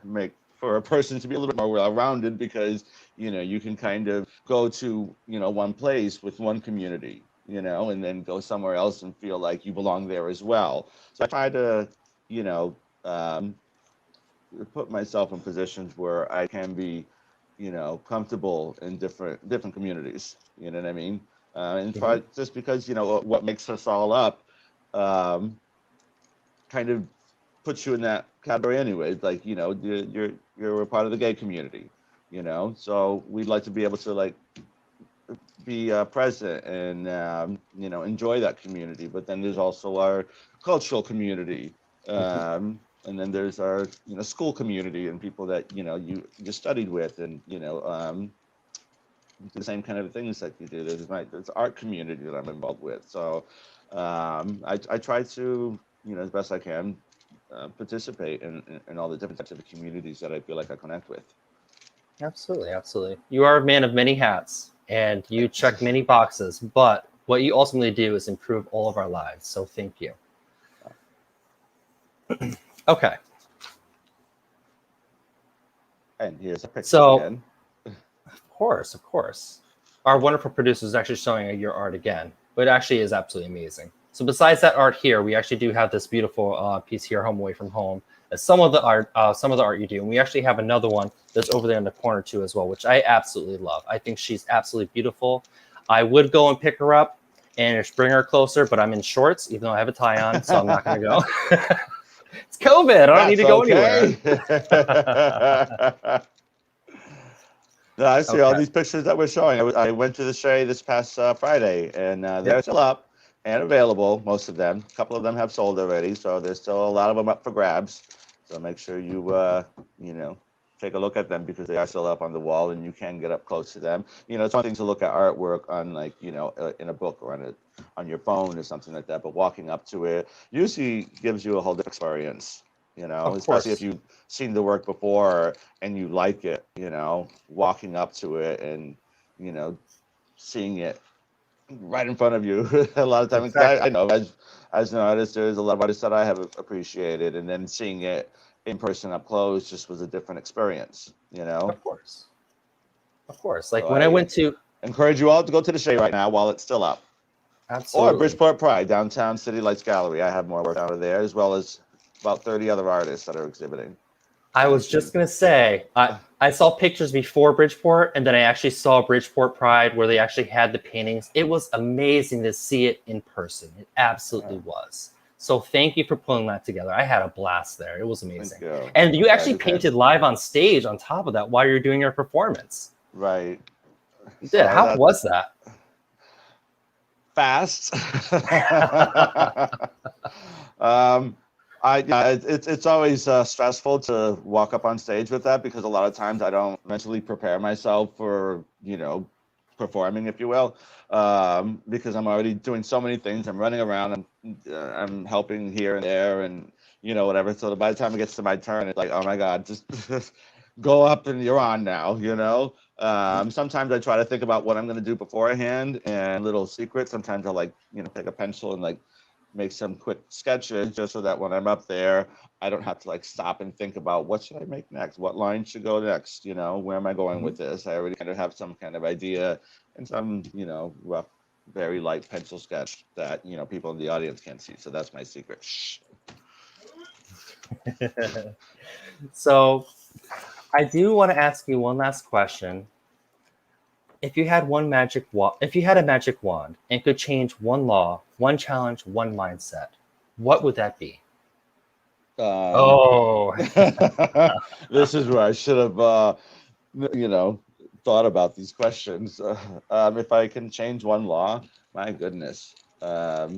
make for a person to be a little bit more well-rounded because, you can kind of go to, one place with one community, and then go somewhere else and feel like you belong there as well. So I try to, put myself in positions where I can be, comfortable in different communities. You know what I mean? And try just because what makes us all up, kind of puts you in that category anyways. Like you're a part of the gay community, So we'd like to be able to like be present and enjoy that community. But then there's also our cultural community. And then there's our school community and people that you studied with and the same kind of things that you do. There's art community that I'm involved with. So I try to as best I can participate in all the different types of communities that I feel like I connect with. Absolutely. You are a man of many hats and you check many boxes, but what you ultimately do is improve all of our lives. So thank you. Okay. And here's a picture again. Of course. Our wonderful producer is actually showing your art again, but it actually is absolutely amazing. So besides that art here, we actually do have this beautiful piece here, Home Away from Home. Some of the art you do, and we actually have another one that's over there in the corner too as well, which I absolutely love. I think she's absolutely beautiful. I would go and pick her up and it's bring her closer, but I'm in shorts, even though I have a tie on, so I'm not going to go. It's COVID. I don't need to go anywhere. No, I see all Okay. these pictures that we're showing. I went to the Shea this past Friday, and they're still up and available, most of them. A couple of them have sold already, so there's still a lot of them up for grabs. So make sure you, take a look at them because they are still up on the wall and you can get up close to them. It's one thing to look at artwork on in a book or on your phone or something like that, but walking up to it usually gives you a whole different experience, Of especially if course. you've seen the work before and you like it, walking up to it and, seeing it right in front of you a lot of times. 'Cause Exactly. I know as an artist, there's a lot of artists that I have appreciated, and then seeing it in person up close just was a different experience, Of course. Of course. Like So when I went to, encourage you all to go to the Shea right now while it's still up. Or absolutely. Bridgeport Pride, downtown City Lights Gallery. I have more work out of there, as well as about 30 other artists that are exhibiting. I was just going to say, I saw pictures before Bridgeport, and then I actually saw Bridgeport Pride where they actually had the paintings. It was amazing to see it in person. It absolutely was. So thank you for pulling that together. I had a blast there. It was amazing. Thank you. And you actually Okay. painted live on stage on top of that while you're doing your performance. Right. You did. How was that? Fast. It's always stressful to walk up on stage with that because a lot of times I don't mentally prepare myself for performing, if you will, because I'm already doing so many things. I'm running around. I'm helping here and there, and whatever. So by the time it gets to my turn, it's like, oh my God, just go up and you're on now. Sometimes I try to think about what I'm going to do beforehand and little secrets. Sometimes I'll take a pencil and make some quick sketches just so that when I'm up there, I don't have to stop and think about what should I make next? What line should go next? Where am I going with this? I already kind of have some kind of idea and some, rough, very light pencil sketch that, people in the audience can't see. So that's my secret. Shh. So I do want to ask you one last question. If you had a magic wand and could change one law, one challenge, one mindset, what would that be? This is where I should have, thought about these questions. If I can change one law, my goodness. Or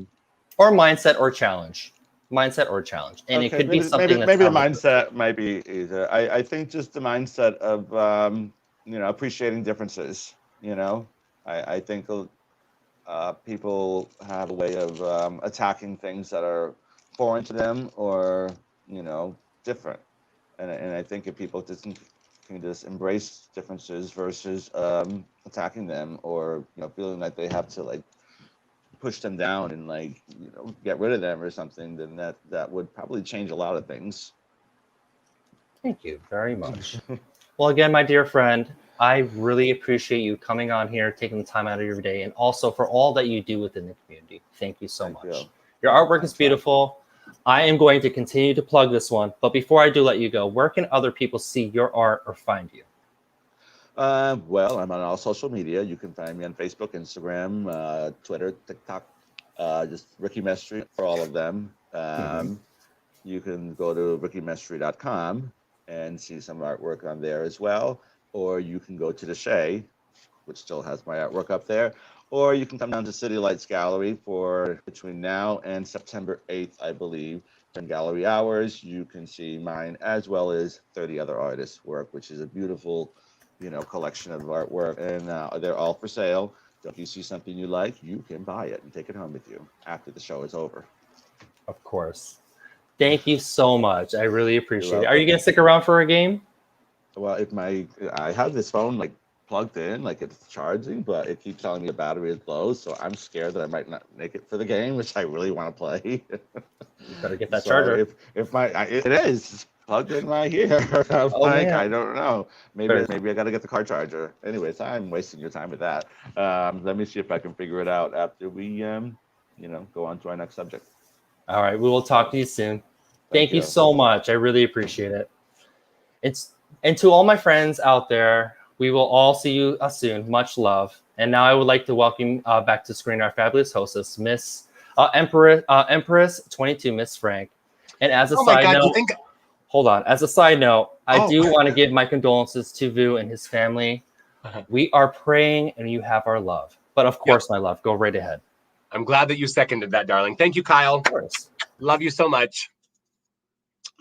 mindset or challenge. Mindset or challenge. And it could be something that's maybe the mindset might be easier. I think just the mindset of, appreciating differences. I think people have a way of attacking things that are foreign to them or different, and I think if people can just embrace differences versus attacking them or feeling like they have to push them down and get rid of them or something, then that would probably change a lot of things. Thank you very much. Well, again, my dear friend, I really appreciate you coming on here, taking the time out of your day, and also for all that you do within the community. Thank you so much. Your artwork is beautiful. I am going to continue to plug this one, but before I do let you go, where can other people see your art or find you? Well, I'm on all social media. You can find me on Facebook, Instagram, Twitter, TikTok, just Ricky Mestry for all of them. You can go to rickymestry.com and see some artwork on there as well. Or you can go to the Shea, which still has my artwork up there. Or you can come down to City Lights Gallery for between now and September 8th, I believe. During gallery hours, you can see mine as well as 30 other artists' work, which is a beautiful, collection of artwork. And they're all for sale. So if you see something you like, you can buy it and take it home with you after the show is over. Of course. Thank you so much. I really appreciate it. Are you going to stick around for a game? Well, I have this phone plugged in, it's charging, but it keeps telling me the battery is low, so I'm scared that I might not make it for the game, which I really want to play. You better get that charger. It is plugged in right here. Man. I don't know. Maybe I got to get the car charger. Anyways, I'm wasting your time with that. Let me see if I can figure it out after we, go on to our next subject. All right, we will talk to you soon. Thank you so much. I really appreciate it. And to all my friends out there, We will all see you soon. Much love. And now I would like to welcome back to screen our fabulous hostess, Miss Empress 22, Miss Frank. And as a Oh my side God, note, you think? hold on. As a side note, I Oh. do want to give my condolences to Vu and his family. Uh-huh. We are praying, and you have our love. But of course, my love, go right ahead. I'm glad that you seconded that, darling. Thank you, Kyle. Of course. Love you so much.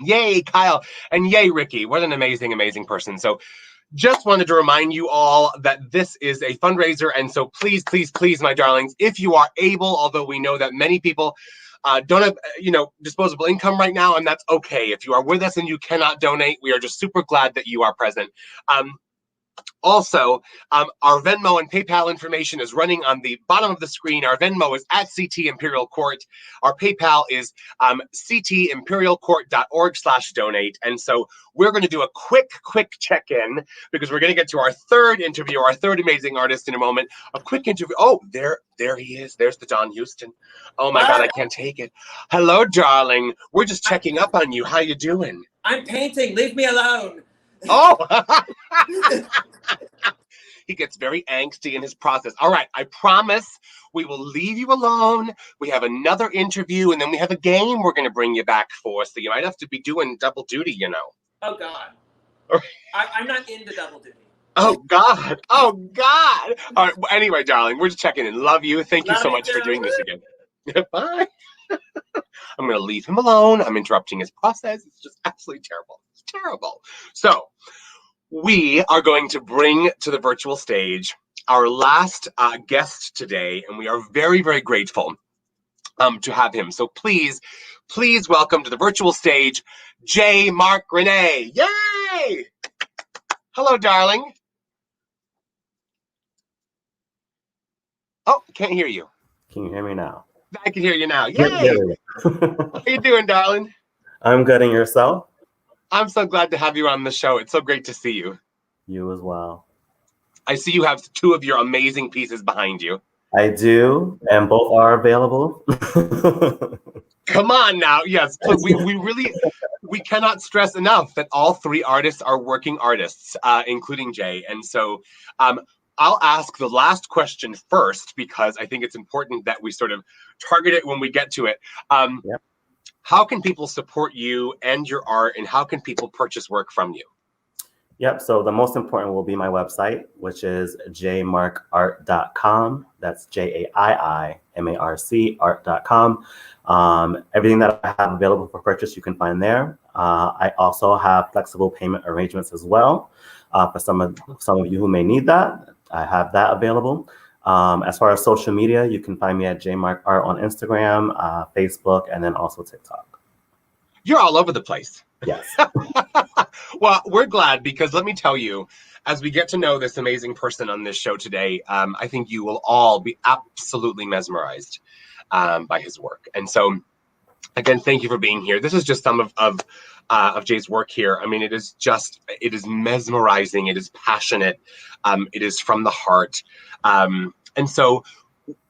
Yay, Kyle. And yay, Ricky. What an amazing, amazing person. So just wanted to remind you all that this is a fundraiser. And so please, please, please, my darlings, if you are able, although we know that many people don't have, disposable income right now, and that's okay. If you are with us and you cannot donate, we are just super glad that you are present. Also, our Venmo and PayPal information is running on the bottom of the screen. Our Venmo is at CT Imperial Court. Our PayPal is ctimperialcourt.org/donate. And so we're going to do a quick check-in because we're going to get to our third interview, our third amazing artist in a moment. A quick interview. Oh, there he is. There's the John Houston. Oh my God, I can't take it. Hello, darling. We're just checking up on you. How you doing? I'm painting. Leave me alone. Oh. He gets very angsty in his process. All right, I promise we will leave you alone. We have another interview, and then we have a game we're going to bring you back for. So you might have to be doing double duty, Oh, God. I'm not into double duty. Oh, God. Oh, God. All right, well, anyway, darling, we're just checking in. Love you. Thank you Love so you much for too. doing this again. Bye. I'm going to leave him alone. I'm interrupting his process. It's just absolutely terrible. It's terrible. So we are going to bring to the virtual stage our last guest today, and we are very, very grateful to have him. So please welcome to the virtual stage, J. Mark Renee. Yay! Hello, darling. Oh, can't hear you. Can you hear me now? I can hear you now. Yay! Yeah. How you doing, darling? I'm good, and yourself? I'm so glad to have you on the show. It's so great to see you. You as well. I see you have two of your amazing pieces behind you. I do, and both are available. Come on now. Yes, we cannot stress enough that all three artists are working artists, including Jay. And so I'll ask the last question first because I think it's important that we sort of target it when we get to it. Yep. How can people support you and your art, and how can people purchase work from you? Yep, so the most important will be my website, which is jmarkart.com. That's JAIIMARC art.com. Everything that I have available for purchase, you can find there. I also have flexible payment arrangements as well. For some of you who may need that, I have that available. As far as social media, you can find me at jmarkart on Instagram, Facebook, and then also TikTok. You're all over the place. Yes. Well, we're glad because let me tell you, as we get to know this amazing person on this show today, I think you will all be absolutely mesmerized by his work. And so, again, thank you for being here. This is just some of Jay's work here. I mean, it is mesmerizing. It is passionate. It is from the heart. And so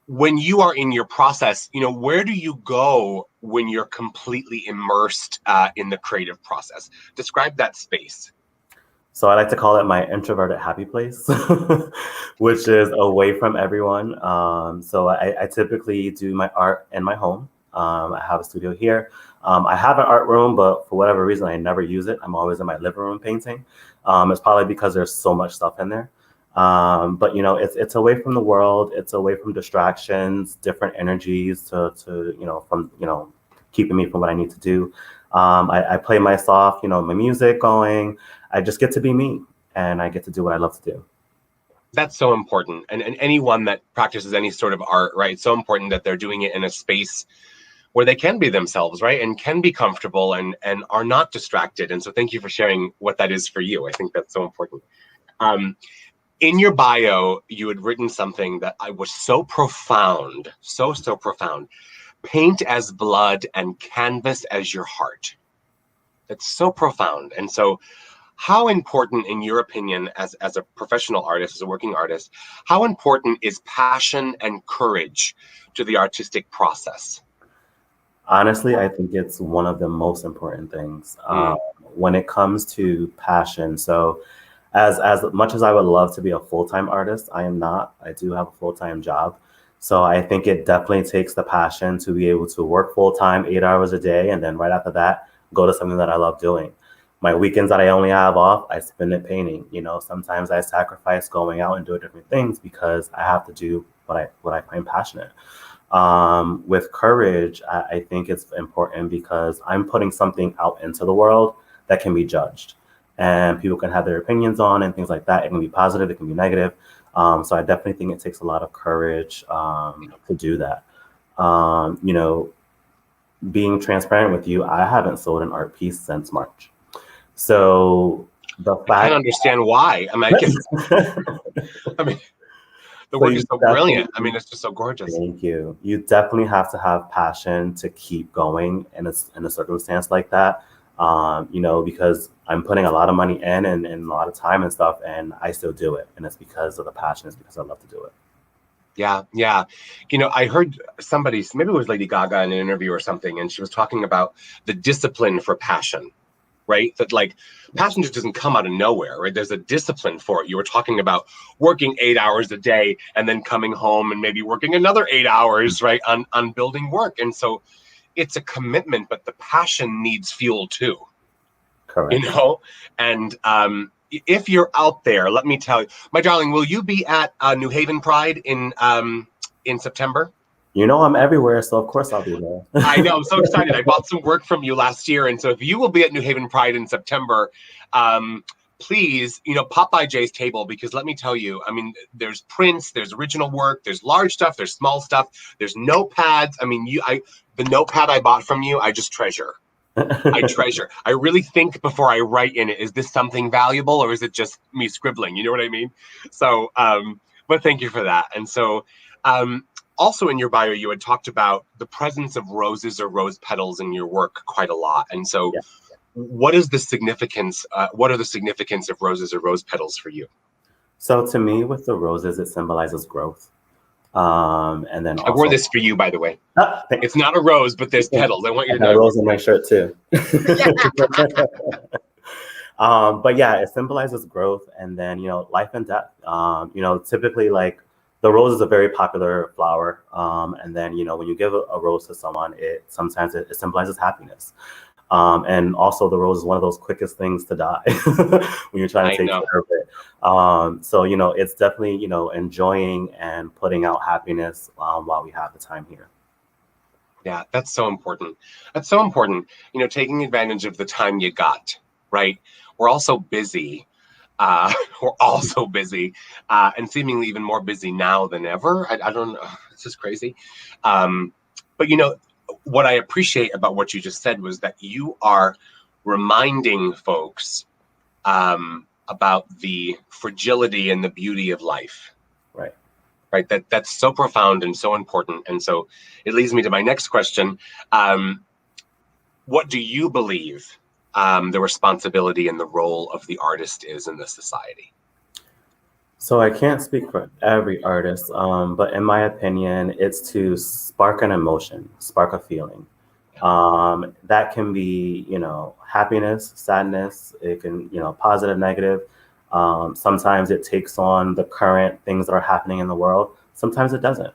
when you are in your process, where do you go when you're completely immersed in the creative process? Describe that space. So I like to call it my introverted happy place, which is away from everyone. So I typically do my art in my home. I have a studio here. I have an art room, but for whatever reason, I never use it. I'm always in my living room painting. It's probably because there's so much stuff in there. But it's away from the world. It's away from distractions, different energies to keeping me from what I need to do. I play myself, my music going. I just get to be me, and I get to do what I love to do. That's so important. And anyone that practices any sort of art, right? It's so important that they're doing it in a space where they can be themselves, right? And can be comfortable and are not distracted. And so thank you for sharing what that is for you. I think that's so important. In your bio, you had written something that I was so profound, so profound. Paint as blood and canvas as your heart. That's so profound. And so how important, in your opinion, as a professional artist, as a working artist, how important is passion and courage to the artistic process? Honestly, I think it's one of the most important things when it comes to passion. So as much as I would love to be a full-time artist, I am not. I do have a full-time job. So I think it definitely takes the passion to be able to work full-time, 8 hours a day, and then right after that, go to something that I love doing. My weekends that I only have off, I spend it painting. You know, sometimes I sacrifice going out and doing different things because I have to do what I find passionate. With courage, I think it's important because I'm putting something out into the world that can be judged and people can have their opinions on and things like that. It can be positive, it can be negative. So I definitely think it takes a lot of courage to do that. You know, being transparent with you, I haven't sold an art piece since March. So the fact I can't understand why. I mean, I mean, the work is so brilliant. I mean, it's just so gorgeous. Thank you. You definitely have to have passion to keep going in a circumstance like that. You know, because I'm putting a lot of money in and a lot of time and stuff, and I still do it. And it's because of the passion. It's because I love to do it. Yeah, yeah. You know, I heard somebody, maybe it was Lady Gaga in an interview or something, and she was talking about the discipline for passion, right? That like passion just doesn't come out of nowhere, right? There's a discipline for it. You were talking about working 8 hours a day and then coming home and maybe working another 8 hours, right, on building work. And so it's a commitment, but the passion needs fuel too. Correct. You know, and if you're out there, let me tell you, my darling, will you be at New Haven Pride in September? You know, I'm everywhere, so of course I'll be there. I know, I'm so excited. I bought some work from you last year, and so if you will be at New Haven Pride in September, please, you know, pop by Jay's table, because let me tell you, I mean, there's prints, there's original work, there's large stuff, there's small stuff, there's notepads. I mean, the notepad I bought from you, I just treasure. I treasure. I really think before I write in it, is this something valuable or is it just me scribbling? You know what I mean? So, but thank you for that. And so, also in your bio, you had talked about the presence of roses or rose petals in your work quite a lot. And so, Yeah. what is the significance? What are the significance of roses or rose petals for you? So to me, with the roses, it symbolizes growth. And then I wore this for you, by the way. It's not a rose, but there's petals. I want you to know. A rose in my shirt too. But yeah, it symbolizes growth, and then, you know, life and death. You know, typically, like, the rose is a very popular flower, and then, you know, when you give a rose to someone, sometimes it symbolizes happiness. And also, the rose is one of those quickest things to die when you're trying to take care of it. So, you know, it's definitely, you know, enjoying and putting out happiness while we have the time here. Yeah, that's so important. That's so important. You know, taking advantage of the time you got, right? We're also busy. We're all so busy, and seemingly even more busy now than ever. I don't know. It's just crazy. But, you know, what I appreciate about what you just said was that you are reminding folks about the fragility and the beauty of life. Right. That's so profound and so important. And so it leads me to my next question. What do you believe the responsibility and the role of the artist is in this society? So I can't speak for every artist, but in my opinion, it's to spark an emotion, spark a feeling. That can be, you know, happiness, sadness. It can, you know, positive, negative. Sometimes it takes on the current things that are happening in the world. Sometimes it doesn't.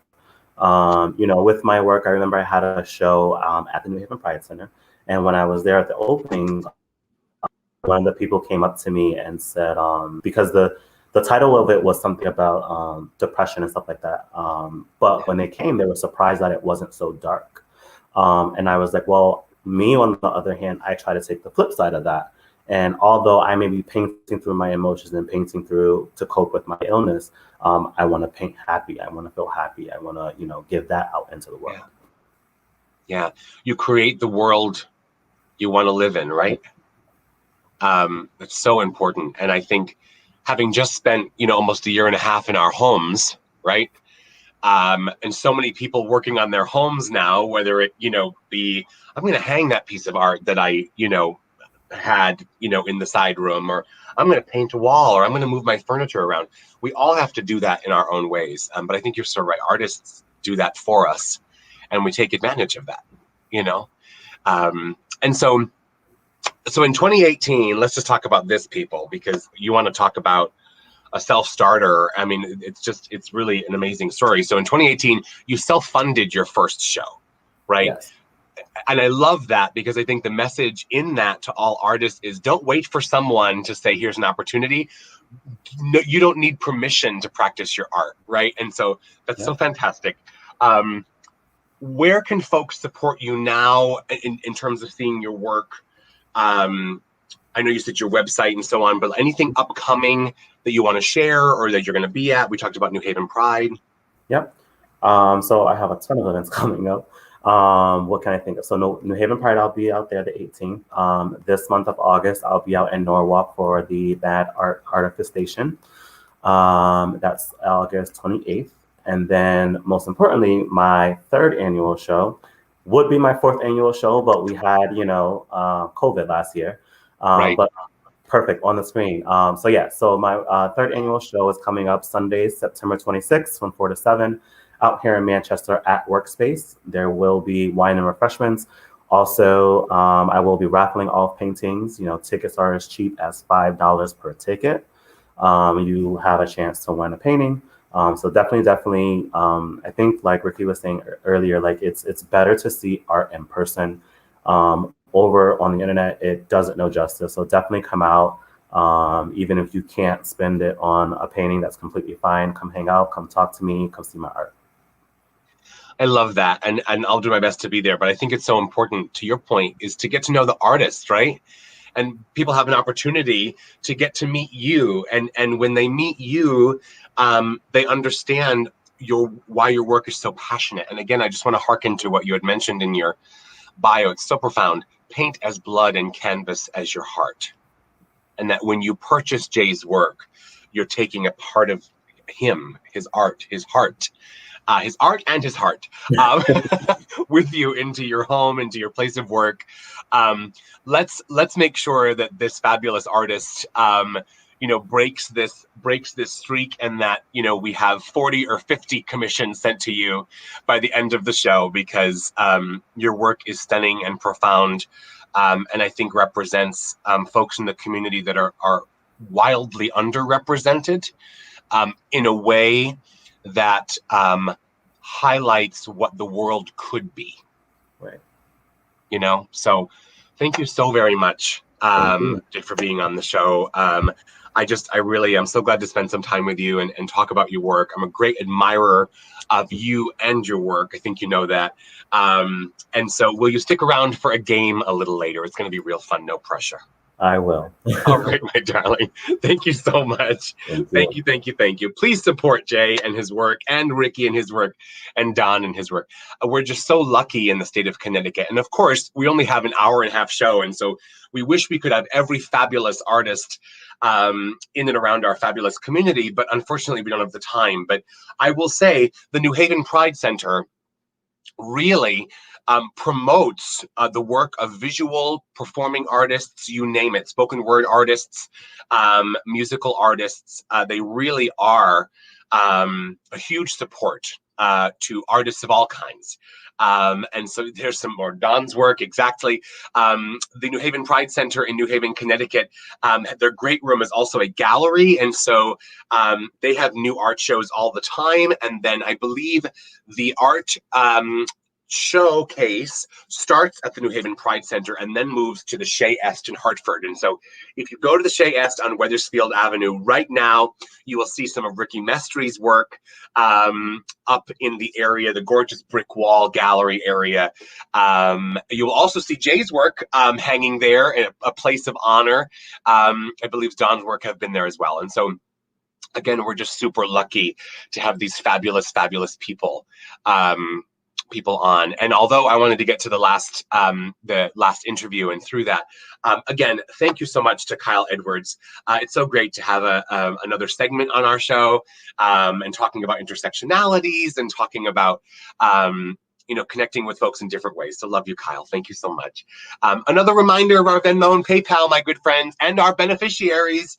You know, with my work, I remember I had a show at the New Haven Pride Center. And when I was there at the opening, one of the people came up to me and said, because the title of it was something about depression and stuff like that. But when they came, they were surprised that it wasn't so dark. And I was like, well, me, on the other hand, I try to take the flip side of that. And although I may be painting through my emotions and painting through to cope with my illness, I want to paint happy. I want to feel happy. I want to, you know, give that out into the world. Yeah. You create the world you want to live in, right? It's so important. And I think having just spent, you know, almost a year and a half in our homes, right? And so many people working on their homes now, whether it, you know, be, I'm going to hang that piece of art that I, you know, had, you know, in the side room, or I'm going to paint a wall, or I'm going to move my furniture around. We all have to do that in our own ways. But I think you're so right. Artists do that for us, and we take advantage of that, you know? And so So in 2018, let's just talk about this, people, because you want to talk about a self-starter. I mean, it's really an amazing story. So in 2018, you self-funded your first show, right? Yes. And I love that, because I think the message in that to all artists is don't wait for someone to say, here's an opportunity. No, you don't need permission to practice your art, right? And so that's so fantastic. Where can folks support you now in terms of seeing your work? I know you said your website and so on, but anything upcoming that you want to share or that you're going to be at? We talked about New Haven Pride. Yep. So I have a ton of events coming up. What can I think of? So New Haven Pride, I'll be out there the 18th. This month of August, I'll be out in Norwalk for the Bad Art Artification. That's August 28th. And then most importantly, my 3rd annual show would be my 4th annual show, but we had, COVID last year. Right. But perfect on the screen. So my 3rd annual show is coming up Sunday, September 26th from 4 to 7 out here in Manchester at Workspace. There will be wine and refreshments. Also, I will be raffling off paintings. Tickets are as cheap as $5 per ticket. You have a chance to win a painting. So definitely, I think like Ricky was saying earlier, like it's better to see art in person. Over on the internet, it doesn't know justice. So definitely come out. Even if you can't spend it on a painting, that's completely fine. Come hang out, come talk to me, come see my art. I love that. And I'll do my best to be there. But I think it's so important, to your point, is to get to know the artist, right? And people have an opportunity to get to meet you. And when they meet you, they understand why your work is so passionate. And again, I just want to hearken to what you had mentioned in your bio. It's so profound. Paint as blood and canvas as your heart. And that when you purchase Jay's work, you're taking a part of him, his art, his heart and his heart with you into your home, into your place of work. Let's make sure that this fabulous artist, breaks this streak, and that, we have 40 or 50 commissions sent to you by the end of the show, because your work is stunning and profound. And I think represents folks in the community that are wildly underrepresented in a way that highlights what the world could be. Right. So thank you so very much for being on the show. I really am so glad to spend some time with you and talk about your work. I'm a great admirer of you and your work. I think you know that. And so will you stick around for a game a little later? It's going to be real fun, no pressure. I will. All right, my darling. Thank you so much. Thank you. Please support Jay and his work, and Ricky and his work, and Don and his work. We're just so lucky in the state of Connecticut. And of course, we only have an hour and a half show. And so we wish we could have every fabulous artist in and around our fabulous community. But unfortunately, we don't have the time. But I will say the New Haven Pride Center really promotes the work of visual performing artists, you name it, spoken word artists, musical artists. They really are a huge support to artists of all kinds. And so there's some more Don's work, exactly. The New Haven Pride Center in New Haven, Connecticut, their great room is also a gallery. And so they have new art shows all the time. And then I believe the art showcase starts at the New Haven Pride Center and then moves to the Shea Est in Hartford. And so if you go to the Shea Est on Wethersfield Avenue right now, you will see some of Ricky Mestry's work up in the area, the gorgeous brick wall gallery area. You will also see Jay's work hanging there in a place of honor. I believe Don's work have been there as well. And so again, we're just super lucky to have these fabulous, fabulous people on. And although I wanted to get to the last interview and through that, again, thank you so much to Kyle Edwards. It's so great to have another segment on our show and talking about intersectionalities and talking about connecting with folks in different ways. So love you, Kyle. Thank you so much. Another reminder of our Venmo and PayPal, my good friends, and our beneficiaries,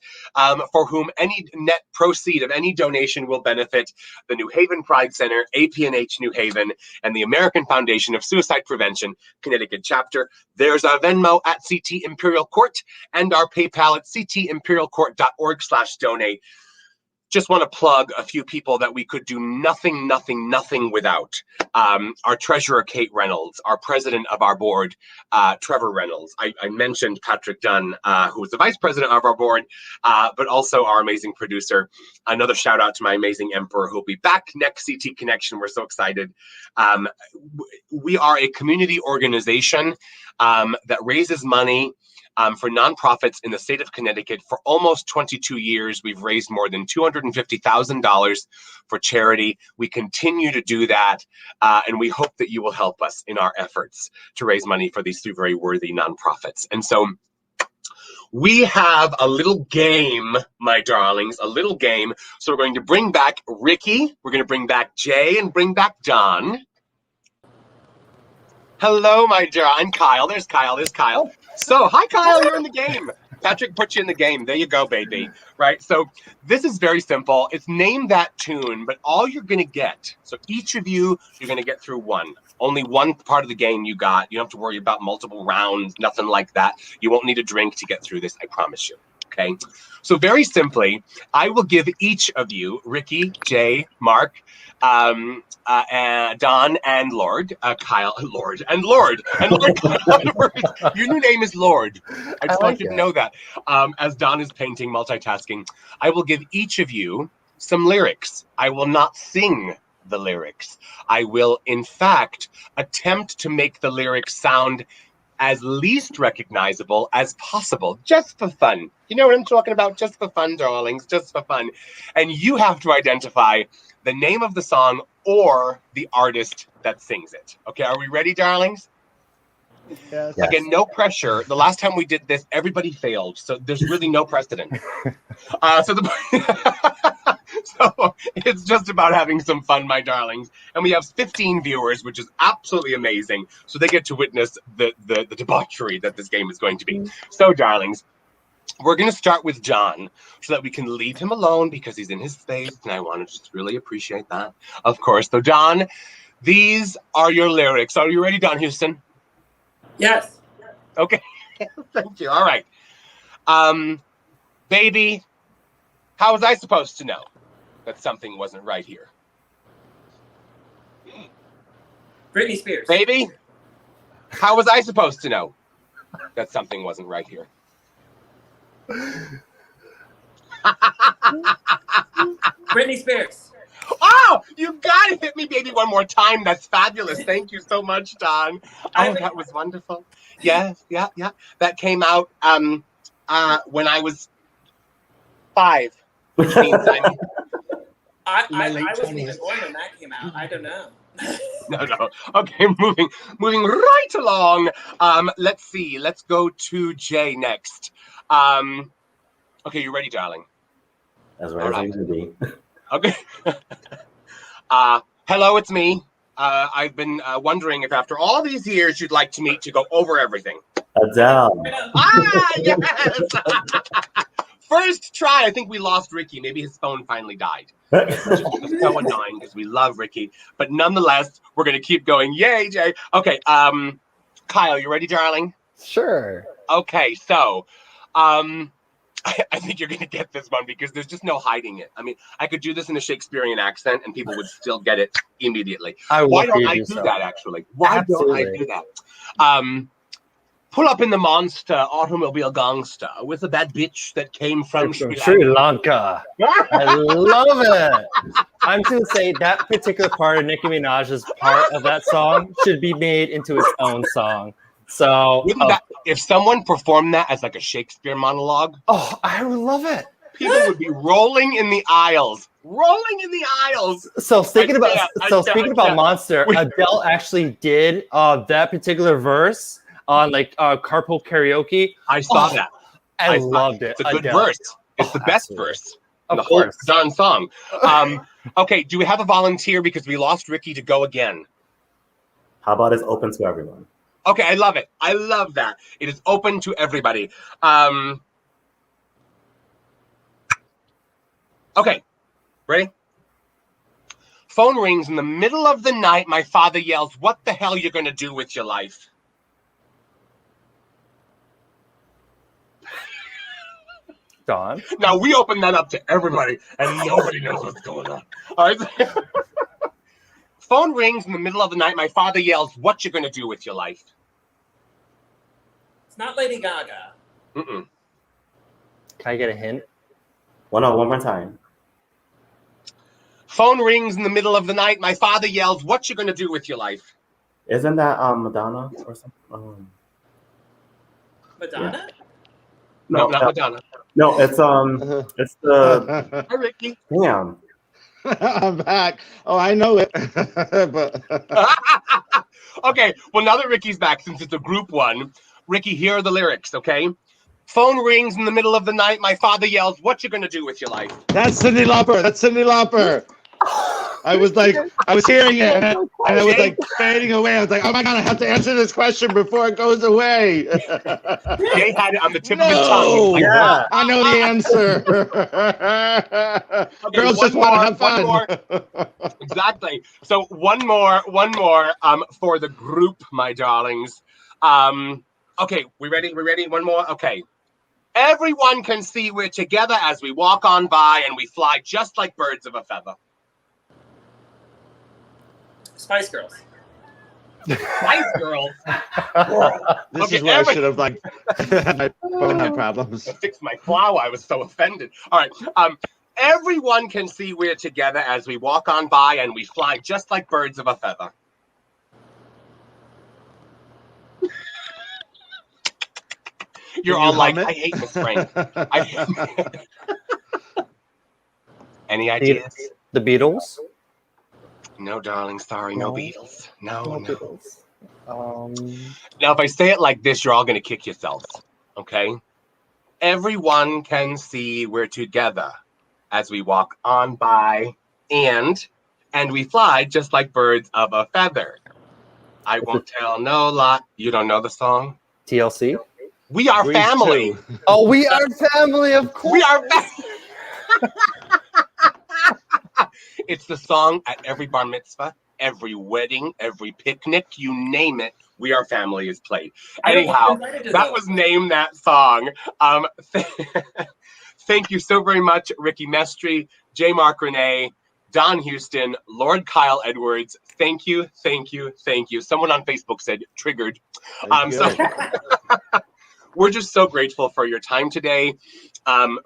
for whom any net proceed of any donation will benefit the New Haven Pride Center, APNH New Haven, and the American Foundation of Suicide Prevention, Connecticut chapter. There's our Venmo at CT Imperial Court and our PayPal at ctimperialcourt.org/donate. Just want to plug a few people that we could do nothing without. Our treasurer, Kate Reynolds, our president of our board, Trevor Reynolds. I mentioned Patrick Dunn, who is the vice president of our board, but also our amazing producer. Another shout out to my amazing Emperor, who'll be back next CT Connection. We're so excited. We are a community organization that raises money for nonprofits in the state of Connecticut. For almost 22 years, we've raised more than $250,000 for charity. We continue to do that, and we hope that you will help us in our efforts to raise money for these two very worthy nonprofits. And so we have a little game, my darlings, a little game. So we're going to bring back Ricky, we're going to bring back Jay, and bring back Don. Hello, my dear. I'm Kyle. There's Kyle. So, hi, Kyle. You're in the game. Patrick put you in the game. There you go, baby. Right? So, this is very simple. It's name that tune, but all you're going to get, so each of you, you're going to get through one. Only one part of the game you got. You don't have to worry about multiple rounds, nothing like that. You won't need a drink to get through this, I promise you. Okay? So, very simply, I will give each of you, Ricky, Jay, Mark, Don and Lord, Kyle, Lord, Kyle. Your new name is Lord. I just want you to know that. As Don is painting, multitasking, I will give each of you some lyrics. I will not sing the lyrics. I will, in fact, attempt to make the lyrics sound as least recognizable as possible, just for fun. You know what I'm talking about? Just for fun, darlings, just for fun. And you have to identify the name of the song or the artist that sings it. Okay, are we ready, darlings? Yes. Again, no pressure. The last time we did this, everybody failed, so there's really no precedent. So it's just about having some fun, my darlings. And we have 15 viewers, which is absolutely amazing. So they get to witness the debauchery that this game is going to be. So, darlings, we're going to start with John so that we can leave him alone because he's in his space, and I want to just really appreciate that, of course. So, John, these are your lyrics. Are you ready, Don Houston? Yes. Okay. Thank you. All right. Baby, how was I supposed to know that something wasn't right here? Britney Spears. Baby, how was I supposed to know that something wasn't right here? Britney Spears. Oh, you gotta hit me, baby, one more time. That's fabulous. Thank you so much, Don. Oh, that was wonderful. Yes, yeah. That came out when I was 5, which means I wasn't even born when that came out. I don't know. No. Okay, moving right along. Let's see. Let's go to Jay next. Okay, you ready, darling? As well as I can be. Okay. Hello, it's me. I've been wondering if after all these years you'd like to meet to go over everything. Adele. Yes! First try. I think we lost Ricky. Maybe his phone finally died. It's so annoying because we love Ricky. But nonetheless, we're going to keep going. Yay, Jay. Okay, Kyle, you ready, darling? Sure. Okay, so I think you're going to get this one because there's just no hiding it. I mean, I could do this in a Shakespearean accent and people would still get it immediately. Why don't I do that, actually? Why don't I do that? Pull up in the monster automobile gangster with a bad bitch that came from Sri Lanka. I love it. I'm going to say that particular part of Nicki Minaj's part of that song should be made into its own song. So, if someone performed that as like a Shakespeare monologue, oh, I would love it. People would be rolling in the aisles. So speaking about Monster, Adele actually did that particular verse on like carpool karaoke. I saw that. I loved it. It's a good verse. It's the best verse in the whole darn song. Okay, do we have a volunteer because we lost Ricky to go again? How about it's open to everyone? Okay, I love it. I love that. It is open to everybody. Okay, ready? Phone rings in the middle of the night. My father yells, "What the hell you gonna do with your life?" Dawn. Now we open that up to everybody, and nobody knows what's going on. All right. Phone rings in the middle of the night. My father yells, "What you gonna do with your life?" It's not Lady Gaga. Mm-mm. Can I get a hint? One more time. Phone rings in the middle of the night. My father yells, "What you gonna do with your life?" Isn't that Madonna or something? Madonna? No, not Madonna. No, it's the Hi, Ricky. damn. I'm back. Oh, I know it. But Okay, well, now that Ricky's back, since it's a group one, Ricky, here are the lyrics, okay? Phone rings in the middle of the night. My father yells, "What you gonna do with your life?" that's Cyndi Lauper. That's Cyndi Lauper. I was hearing it, and I was like fading away. I was like, oh my God, I have to answer this question before it goes away. Jay had it on the tip of his tongue. He was like, Yeah. I know the answer. Okay, Girls one just want to more, have one fun. more. Exactly. So one more for the group, my darlings. Okay, we ready? We ready? One more? Okay. Everyone can see we're together as we walk on by and we fly just like birds of a feather. Spice Girls. Spice Girls. This Okay, is where I should have like had my phone had problems. I fixed my flower. I was so offended. All right. Everyone can see we're together as we walk on by and we fly just like birds of a feather. You're all like, I hate Miss Frank. Any ideas? The Beatles. No, darling. Sorry, no No. Beatles. No. Beatles. Now, if I say it like this, you're all going to kick yourselves. Okay? Everyone can see we're together as we walk on by and we fly just like birds of a feather. I won't tell no lie. You don't know the song? TLC. We are Grease family. 2. Oh, we are family, of course. We are It's the song at every bar mitzvah, every wedding, every picnic, you name it. We Are Family is played. Anyhow, that was Name That Song. Thank you so very much, Ricky Mestry, J. Mark Renee, Don Houston, Lord Kyle Edwards. Thank you. Someone on Facebook said triggered. We're just so grateful for your time today,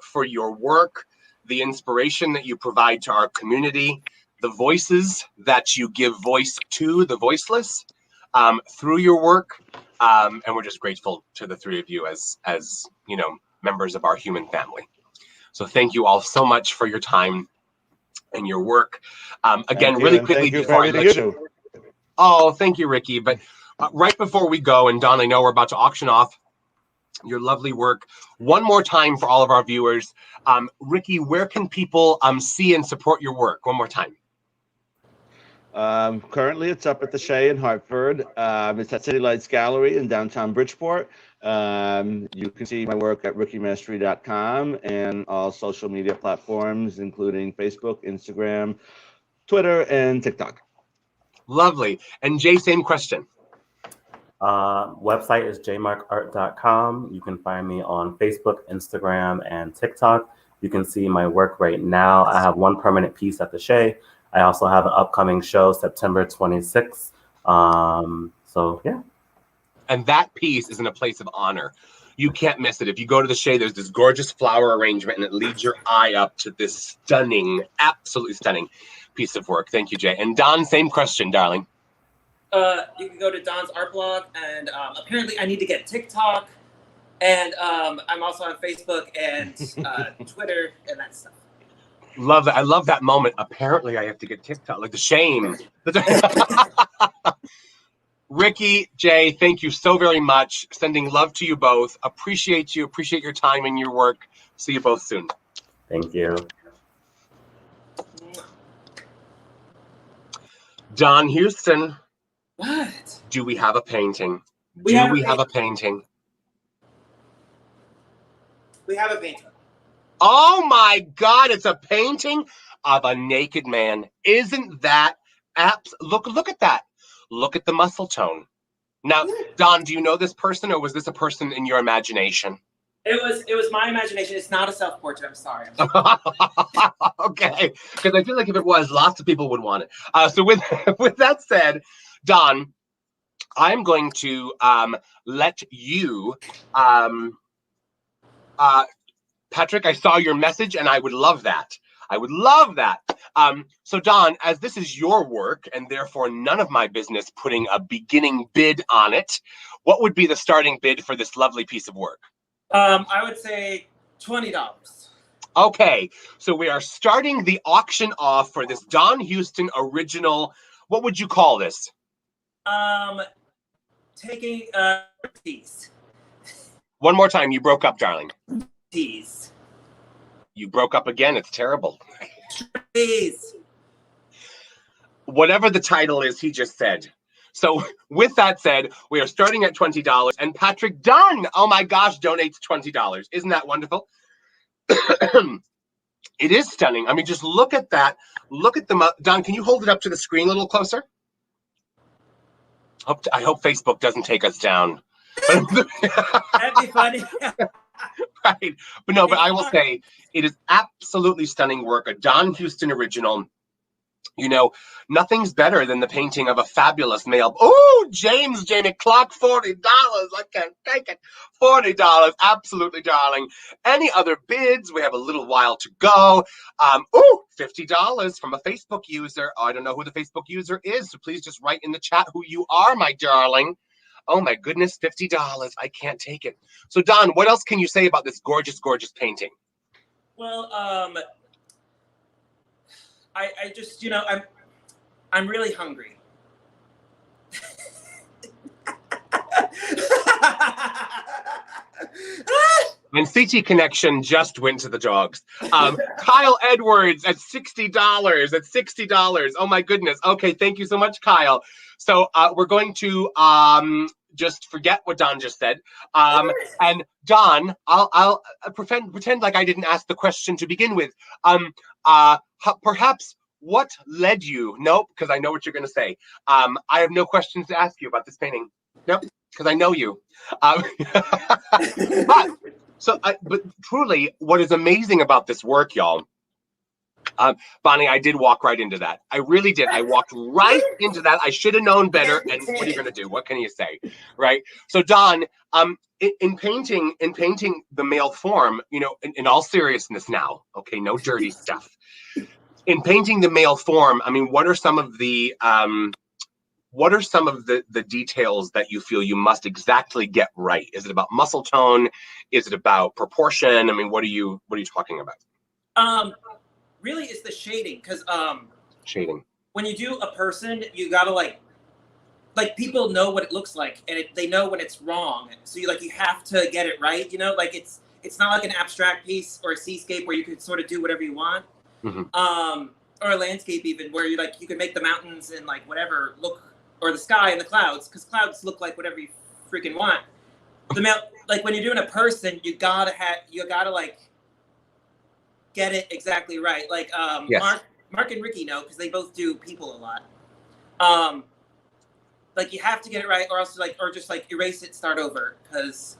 for your work, the inspiration that you provide to our community, the voices that you give voice to the voiceless through your work. And we're just grateful to the three of you as members of our human family. So thank you all so much for your time and your work. Again, really quickly before I let you. Oh, thank you, Ricky. But right before we go, and Don, I know we're about to auction off your lovely work one more time for all of our viewers. Ricky, where can people see and support your work? One more time. Currently, it's up at the Shea in Hartford. It's at City Lights Gallery in downtown Bridgeport. You can see my work at rickymestry.com and all social media platforms, including Facebook, Instagram, Twitter, and TikTok. Lovely. And Jay, same question. Website is jmarkart.com. You can find me on Facebook, Instagram, and TikTok. You can see my work right now. I have one permanent piece at the Shea. I also have an upcoming show September 26th. So yeah. And that piece is in a place of honor. You can't miss it. If you go to the Shea, there's this gorgeous flower arrangement, and it leads your eye up to this stunning, absolutely stunning piece of work. Thank you, Jay. And Don, same question, darling. You can go to Don's art blog, and apparently I need to get TikTok, and I'm also on Facebook and Twitter and that stuff. Love that. I love that moment. Apparently I have to get TikTok, like the shame. Ricky, Jay, thank you so very much. Sending love to you both. Appreciate you. Appreciate your time and your work. See you both soon. Thank you. Don Houston. What? Do we have a painting? We Do have a we have a painting? We have a painting. Oh my God, it's a painting of a naked man. Isn't that look at that. Look at the muscle tone. Now, Don, do you know this person, or was this a person in your imagination? It was my imagination. It's not a self-portrait. I'm sorry. I'm sorry. Okay, because I feel like if it was, lots of people would want it. So with with that said, Don, I'm going to let you, Patrick. I saw your message, and I would love that. I would love that. So Don, as this is your work, and therefore none of my business putting a beginning bid on it, what would be the starting bid for this lovely piece of work? I would say $20. Okay, so we are starting the auction off for this Don Houston original. What would you call this? Taking tease. One more time. You broke up, darling. Tease. You broke up again. It's terrible. Tease. Whatever the title is, he just said. So with that said, we are starting at $20, and Patrick Dunn, oh my gosh, donates $20. Isn't that wonderful? It is stunning. I mean, just look at that. Look at the Don. Can you hold it up to the screen a little closer? I hope Facebook doesn't take us down. That'd be funny. Right, but no. But I will say it is absolutely stunning work. A Don Houston original. You know, nothing's better than the painting of a fabulous male. Oh, James Jamie Clock, $40. I can't take it. $40, absolutely, darling. Any other bids? We have a little while to go. $50 from a Facebook user. Oh, I don't know who the Facebook user is, so please just write in the chat who you are, my darling. Oh my goodness, $50. I can't take it. So Don, what else can you say about this gorgeous, gorgeous painting? Well, I just, you know, I'm really hungry. And CT Connection just went to the dogs. Kyle Edwards at $60. At $60. Oh my goodness. Okay, thank you so much, Kyle. So we're going to just forget what Don just said. And Don, I'll pretend like I didn't ask the question to begin with. Perhaps what led you? Nope, because I know what you're going to say. I have no questions to ask you about this painting. Nope, because I know you. But truly, what is amazing about this work, y'all, Bonnie, I did walk right into that. I really did. I walked right into that. I should have known better. And what are you going to do? What can you say, right? So, Don, in painting the male form, you know, in all seriousness now, okay, no dirty stuff. In painting the male form, I mean, what are some of the details that you feel you must exactly get right? Is it about muscle tone? Is it about proportion? I mean, what are you talking about? Really, it's the shading, because Shading. when you do a person, you gotta like people know what it looks like, and they know when it's wrong. So you have to get it right. You know, like it's not like an abstract piece or a seascape where you can sort of do whatever you want. Mm-hmm. Or a landscape even, where you can make the mountains and whatever look, or the sky and the clouds, because clouds look like whatever you freaking want. When you're doing a person, you gotta get it exactly right. Yes. Mark and Ricky know, because they both do people a lot. You have to get it right, or else just erase it, start over, because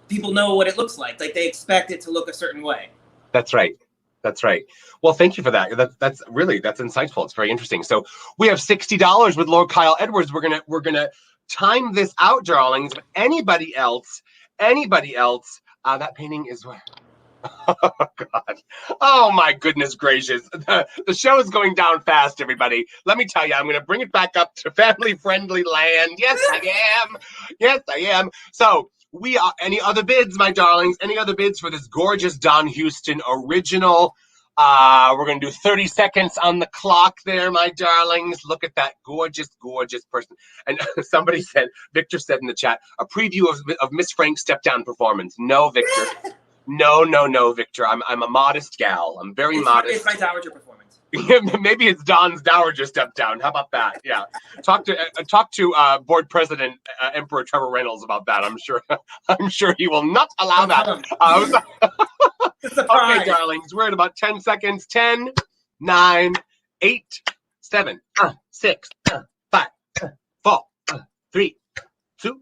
people know what it looks like. They expect it to look a certain way. That's right. That's right. Well, thank you for that. That's insightful. It's very interesting. So we have $60 with Lord Kyle Edwards. We're gonna time this out, darlings. Anybody else? That painting is. Oh God! Oh my goodness gracious! The show is going down fast, everybody. Let me tell you, I'm going to bring it back up to family-friendly land. Yes, I am. Yes, I am. So. We are any other bids, my darlings? Any other bids for this gorgeous Don Houston original? We're going to do 30 seconds on the clock there, my darlings. Look at that gorgeous, gorgeous person. And Victor said in the chat, a preview of Miss Frank's step-down performance. No, Victor. No, Victor. I'm a modest gal. I'm very modest. It's my dowager performance. Maybe it's Don's dowager step down. How about that? Yeah. Talk to board president Emperor Trevor Reynolds about that. I'm sure he will not allow that. Okay, darlings, we're at about 10 seconds. 10, 9, 8, 7, 6, 5, 4, 3, 2,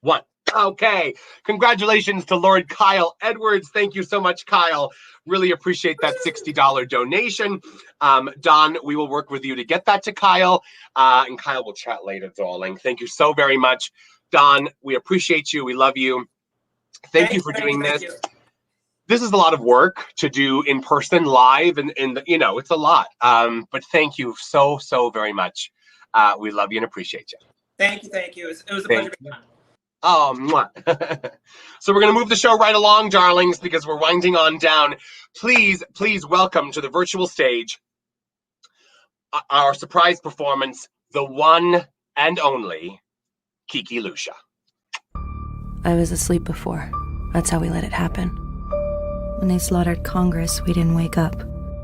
1. Okay, congratulations to Lord Kyle Edwards. Thank you so much, Kyle. Really appreciate that $60 donation. Don, we will work with you to get that to Kyle, and Kyle will chat later, darling. Thank you so very much. Don, we appreciate you. We love you. Thank you for doing this. This is a lot of work to do in person, live, and it's a lot. But thank you so very much. We love you and appreciate you. Thank you. It was a pleasure. Oh, mwah. So we're going to move the show right along, darlings, because we're winding on down. Please welcome to the virtual stage our surprise performance, the one and only Kiki Lucia. I was asleep before. That's how we let it happen. When they slaughtered Congress, we didn't wake up.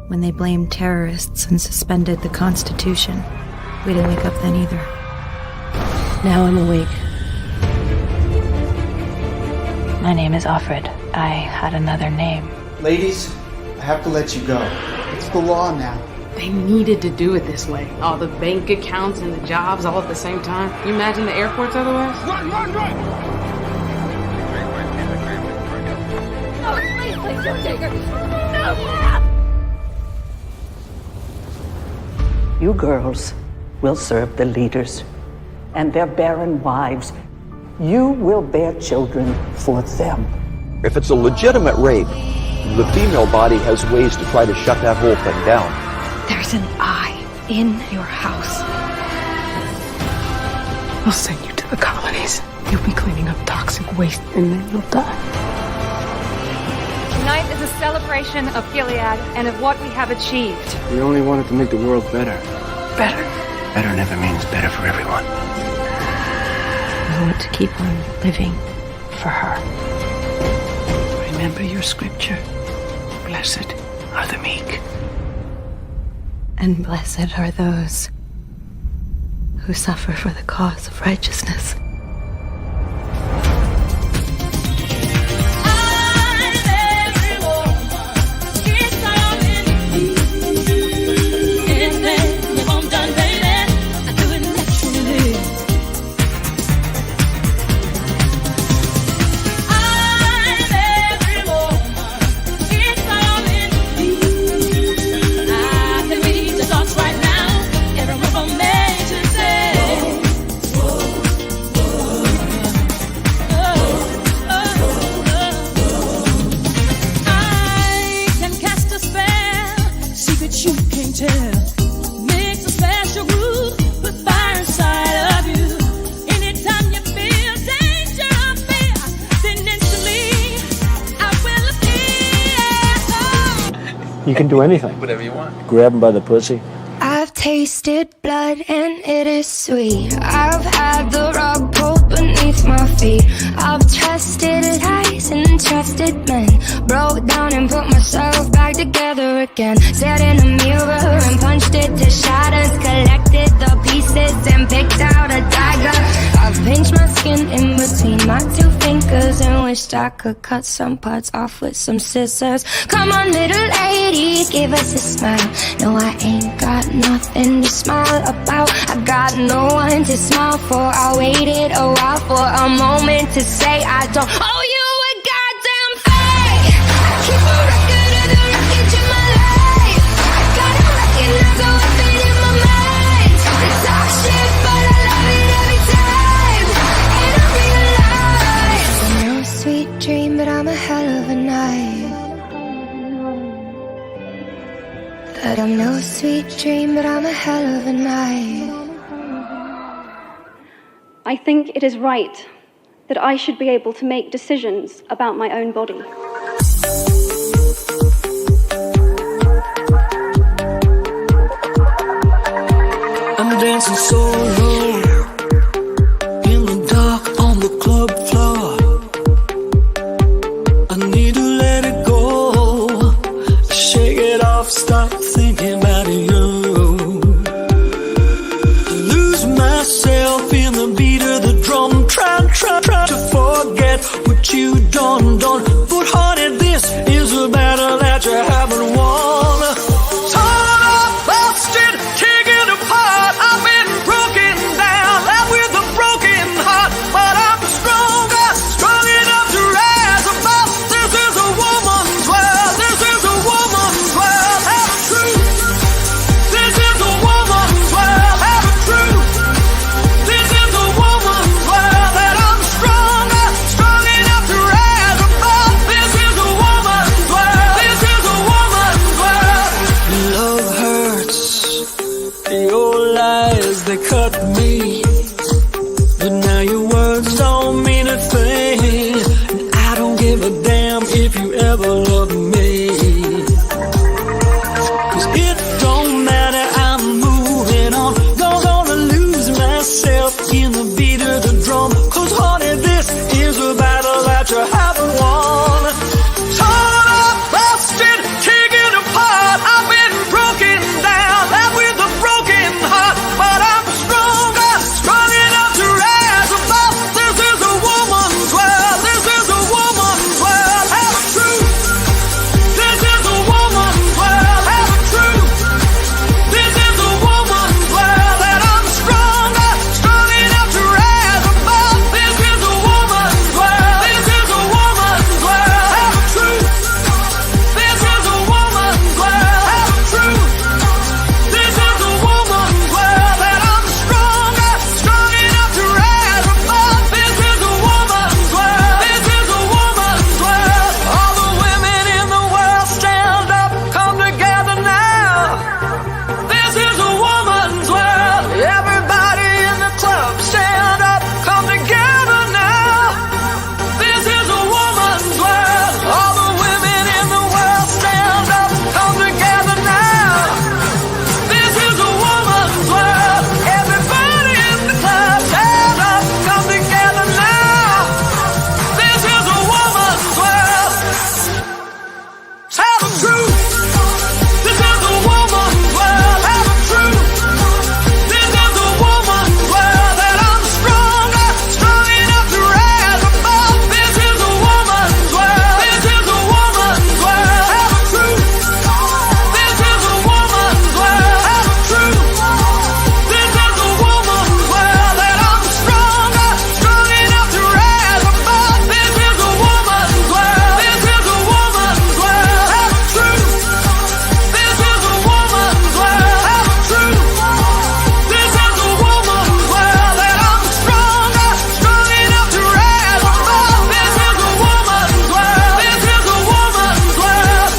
When they blamed terrorists and suspended the Constitution, we didn't wake up then either. Now I'm awake. My name is Offred. I had another name. Ladies, I have to let you go. It's the law now. They needed to do it this way. All the bank accounts and the jobs all at the same time. You imagine the airports otherwise? Run! No, please don't take her. No! You girls will serve the leaders and their barren wives. You will bear children for them. If it's a legitimate rape, the female body has ways to try to shut that whole thing down. There's an eye in your house. I'll send you to the colonies. You'll be cleaning up toxic waste and then you'll die. Tonight is a celebration of Gilead and of what we have achieved. We only wanted to make the world better. Better. Better never means better for everyone. I want to keep on living for her. Remember your scripture. Blessed are the meek. And blessed are those who suffer for the cause of righteousness. You can do anything. Whatever you want. Grab him by the pussy. I've tasted blood and it is sweet. I've had the rug pulled beneath my feet. I've trusted lies and trusted men. Broke down and put myself back together again. Sat in a mirror and punched it to shatters. Collected the pieces and picked out a dagger. I've pinched my skin in between my two fingers and wished I could cut some parts off with some scissors. Come on, little lady, give us a smile. No, I ain't got nothing to smile about. I got no one to smile for. I waited a while for a moment to say I don't owe you a goddamn thing. I keep a record of the wreckage in my life. I gotta recognize the weapon in my mind. I talk shit, but I love it every time. And I realize I'm no sweet dream, but I'm a hell of a night. That I'm no sweet dream, but I'm a hell of a night. I think it is right that I should be able to make decisions about my own body. I'm dancing solo in the dark on the club floor. I need to let it go. Shake it off, stop thinking about it. cut me. But now your words don't mean a thing. And I don't give a damn if you ever love me. 'Cause it don't matter, I'm moving on. Gonna lose myself in the beat of the drum. 'Cause honey, this is a battle that you haven't won. Torn up, busted, taken apart. I've been broken down, left with a broken heart. But I'm stronger, strong enough to rise above. This is a woman's world, this is a woman's world. Have a truth. This is a woman's world, have a truth. This is a woman's world, and I'm stronger, strong enough to rise above. This is a woman's world, this is a woman's world, have a truth. This is a woman's world, have a truth. This is a woman's world, and I'm stronger, strong enough to rise above. This is a woman's world, this is a woman's world. All the women in the world stand up, come together now. This is a woman's world. Everybody in the club stand up, come together now. This is a woman's world. All the women in the world stand up, come together now. This is a woman's world. Everybody in the club stand up, come together now. This is a woman's world. Tell the truth. This is a woman's world. Have a truth. This is a woman's world, and I'm stronger, strong enough to rise above. This is a woman's world. This is a woman's world. Have a truth. This is a woman's world. Have a truth. This is a woman's world, and I'm stronger, strong enough to rise above. This is a woman's world. This is a woman's world. Have a truth. This is a woman's world. Have a truth. This is a woman's world, and I'm stronger, strong enough to rise above. This is a woman's world. This is a woman's world.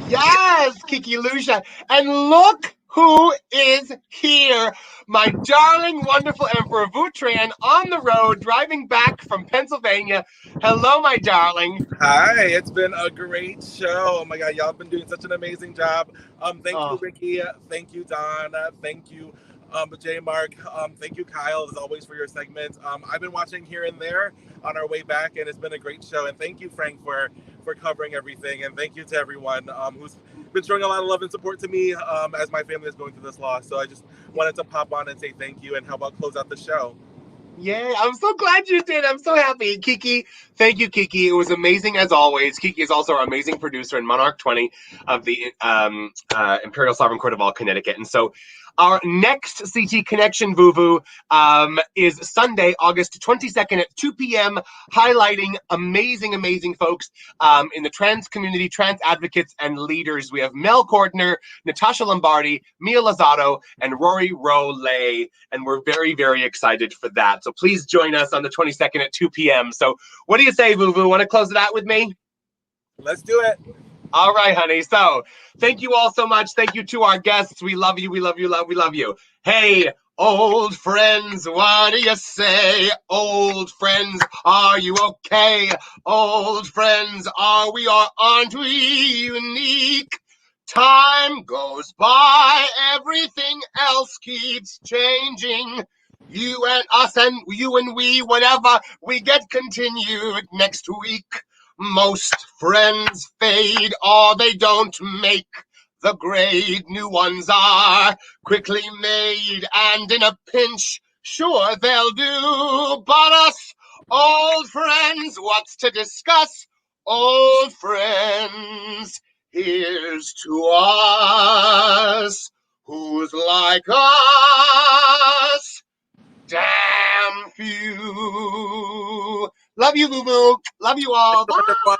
Yes, Kiki Lucia. And look who is here. My darling, wonderful Emperor Vu on the road, driving back from Pennsylvania. Hello, my darling. Hi, it's been a great show. Oh my God, y'all have been doing such an amazing job. Thank you, Ricky. Thank you, Don. Thank you, J. Mark. Thank you, Kyle, as always, for your segments. I've been watching here and there on our way back, and it's been a great show. And thank you, Frank, for covering everything. And thank you to everyone who's been showing a lot of love and support to me as my family is going through this loss. So I just wanted to pop on and say thank you. And how about close out the show? Yeah, I'm so glad you did. I'm so happy. Kiki, thank you, Kiki. It was amazing as always. Kiki is also our amazing producer in Monarch 20 of the Imperial Sovereign Court of all Connecticut. And so our next CT Connection Vuvu is Sunday, August 22nd at 2 p.m., highlighting amazing, amazing folks in the trans community, trans advocates and leaders. We have Mel Cordner, Natasha Lombardi, Mia Lozado, and Rory Rolay. And we're very, very excited for that. So please join us on the 22nd at 2 p.m. So what do you say, Vuvu? Want to close it out with me? Let's do it. All right, honey. So thank you all so much. Thank you to our guests. We love you. We love you. We love you. Hey, old friends, what do you say? Old friends, are you okay? Old friends, are we or aren't we unique? Time goes by, everything else keeps changing. You and us and you and we, whatever, we get continued next week. Most friends fade or they don't make the grade. New ones are quickly made and in a pinch, sure they'll do. But us old friends, what's to discuss? Old friends, here's to us. Who's like us? Damn few. Love you, Boo Boo. Love you all. Bye.